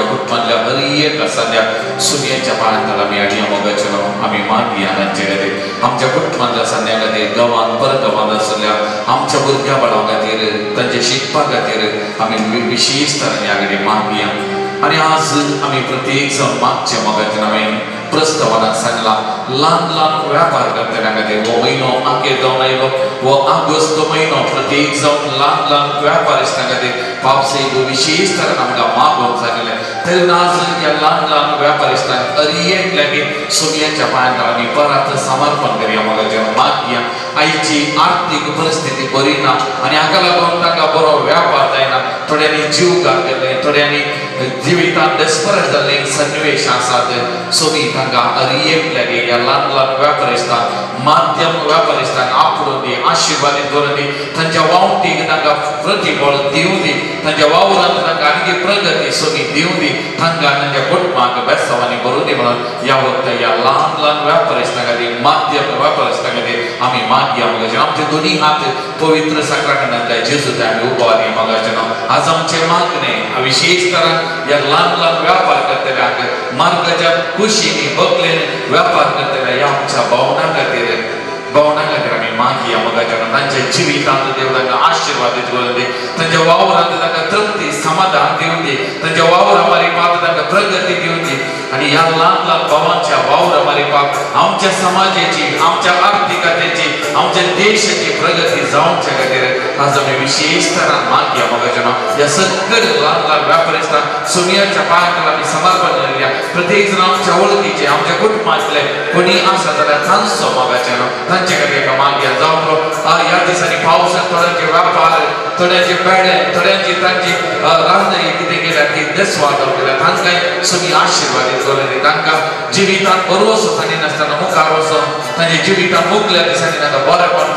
कुटुंबांतल्या हर एक आसाल्या सुमयाच्या पांयार आमी आनी मोगाचो आमी मागया तांचे खातीर आमच्या कुटुंबांतल्या सान्या खातीर गांवांत परगांवांत आसल्या आमच्या भुरग्या बाळां खातीर तांच्या शिकपा खातीर आमी विशेष तरान ह्या कडेन मागया. आनी आज आमी प्रत्येक जण मागचे मोगाचें हांवें प्रस्तावनाक सांगला ल्हान ल्हान व्यापार करतल्या खातीर हो म्हयनो आखेर जावन आयलो हो ऑगस्ट म्हयनो प्रत्येक जावन ल्हान ल्हान व्यापारिस्तां खातीर पावसाक विशेष तरान आमकां मागोवंक सांगलें तेन्ना आज ह्या ल्हान ल्हान व्यापारिस्तांक हर एक लागीं सुमयाच्या पांयार आमी परत समर्पण करया मोगाचें मागया. आयची आर्थीक परिस्थिती बरी ना आनी हाका लागून तांकां बरो व्यापार जायना थोड्यांनी जीव घातलेले थोड्यांनी जिवितांत डेस्परेट जाल्ले सन्निवेश आसात सोमी तांकां हर एक लागीं ह्या ल्हान ल्हान व्यापारिस्तांक माध्यम व्यापारिस्तांक आपणून दी आशिर्वादीत करून दी तांच्या वावटीक तांकां प्रतिफळ दिवं दी तांच्या वावरांत तांकां आनी प्रगती सोमी दिवं दी तांकां तांच्या कुटुंबाक बेसांवांनी भरून दी म्हणून ह्या वखदां ह्या ल्हान ल्हान व्यापारिस्तां खातीर माध्यम व्यापारिस्तां खातीर आमी मागया मोगाचें आमचे दोनी हात पवित्र सक्रामेंतांतल्या जेजूत आमी उबारया मोगाचें आज आमचे मागणे विशेष तरान ह्या ल्हान ल्हान व्यापार करतल्यांक मार्गाच्या खुशीनी बकलेन व्यापार करतल्या ह्या आमच्या भावनां खातीर आमी मागया मोगाचें तांच्या जिवितांत देव तांकां आशिर्वादीत करून दी तांच्या वावरांत तांकां तृप्ती समाधान दिवं दी तांच्या वावरा मारीपाक तांकां प्रगती दिवं दी आनी ह्या ल्हान ल्हान भावांच्या वावरा मारीपाक आमच्या समाजाची आमच्या आर्थिकतेची आमच्या देशाची प्रगती जावच्या खातीर आज आमी विशेष तरान मागया मोगाचें ह्या सगळे ल्हान ल्हान व्यापारिस्तांक सुमयाच्या पांयार आमी समर्पण करया. प्रत्येक जण आमच्या वळखीचे आमच्या कुटुंबांतले कोणी आसा जाल्यार तांचो मोगाचें तांचे खातीर मागया जावं ह्या दिसांनी पावसांत थोड्यांचे व्यापार थोड्यांचे पेडे थोड्यांची तांची रांदरी कितें केल्या ती देसवादो केल्या तांकांय सुमी आशिर्वादीत करून दी तांकां जिवितांत बरोस वचनी नासतना मुखार वचून तांच्या जिवितांत मुखल्या दिसांनी तांकां बरेंपण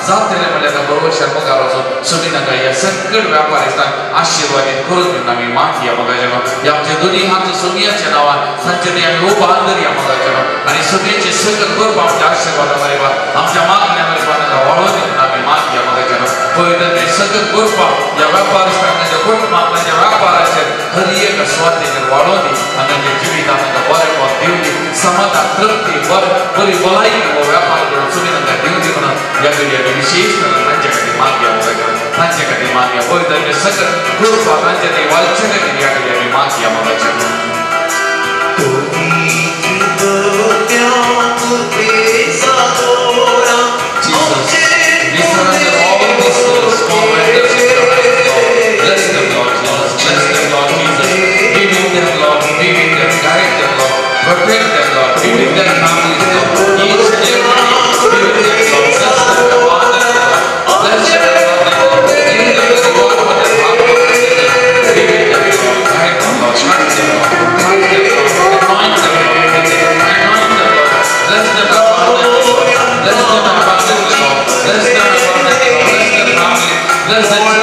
जातलें म्हणल्यार तांकां बरोवशार मुखार वचून सुमी तांकां ह्या सगळे व्यापारिस्तांक आशिर्वादीत करून दिवन आमी मागया मोगाचें ह्या आमचे दोनी हात सुमयाच्या नांवान तांचे ती आमी उबार करया मोगाचें आनी सुमयेचे सगळे करप आमच्या आशिर्वादा मारीपा आमच्या मागण्या मारीपा तांकां वाळो दिवन आमी मागया मोगाचें पळयता ते सगळे करपाक ह्या व्यापारिस्तांक तांच्या कुटुंबाक तांच्या व्यापाराचेर हर एक स्वार्थेचेर वाळो दी आनी तांच्या जिवितांत तांकां बरेंपण दिवं दी समाधान तृप्ती बरी भलायकी हो व्यापार करून सुमी तांकां दिवं दी म्हणून ह्या घडी आमी विशेष करून तांचे खातीर मागया मोगाचें तांचे खातीर मागया पळयता ते सगळे करपाक तांचे ते वालचे खातीर ह्या घडी आमी मागया मोगाचें. Protect them, Lord. Be with their families, Lord. Each and every day, be with them, Lord. Bless them, Lord. Bless them, Lord. Give them the reward for their hard work. Be Bless the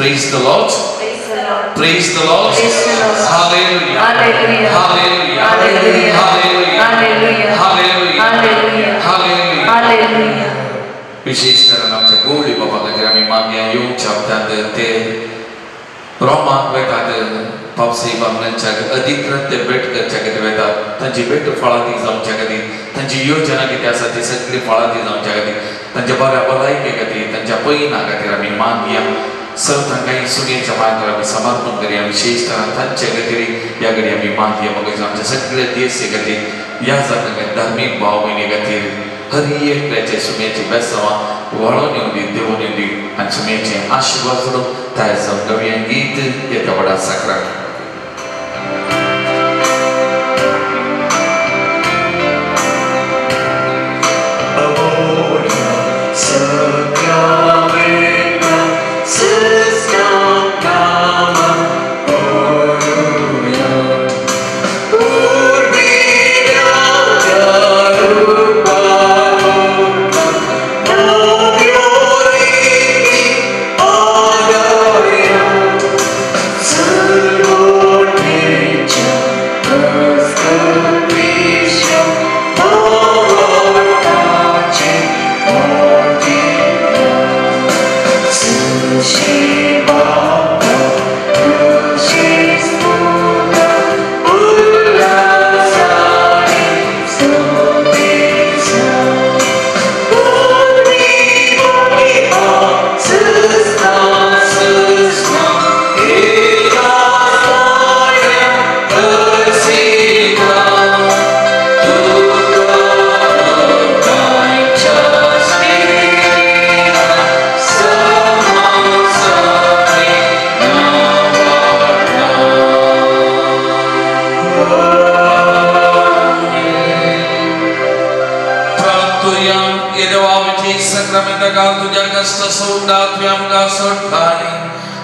Praise the Lord. Praise the Lord. Hallelujah. Hallelujah. Hallelujah. Hallelujah. Hallelujah. Hallelujah. विशेष तरह आमच्या गोळी बाबा खातीर आमी मागया येवंक शकतात ते रोमाक वेतात पावसाई बांगल्यांच्या अधिकृत ते भेट करच्या खातीर वेतात तांची भेट फळादी जावच्या खातीर तांची योजना कितें आसा ती सगळी फळादी जावच्या खातीर तांच्या बऱ्या भलायके खातीर तांच्या पैना खातीर आमी मागया सर्वांगाई सुनेच्या मार्गावर आम्ही समर्पण करूया विशेष तरह तांच्या खातीर या घडी आमी मागया मग आमच्या सगळ्या देशे खातीर या जाणांच्या धार्मीक भाव भयणी खातीर हर एकल्याच्या सुमेची बेसावां वळोवन येवंदी देवून येवंदी आनी सुमेचे आशिर्वाद करून ताय समगव्या गीत येता बडा सक्रांत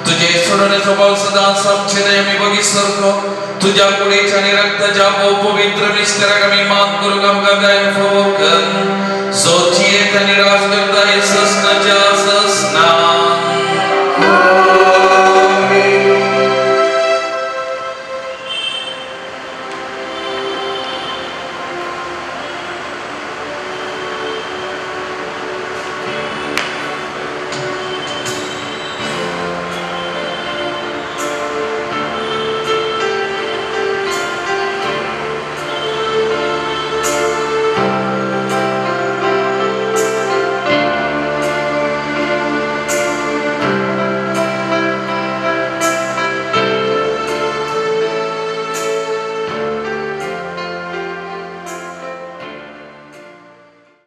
तुझे सोडण्याचा भाव सदा समचेदय मी बघिसरको तुझ्या कुडीच्या आणि रक्ताच्या पवित्र निष्कराक आम्ही मान करू गमगा दायन फोकन सोचिये तनी राज करता येसस नजा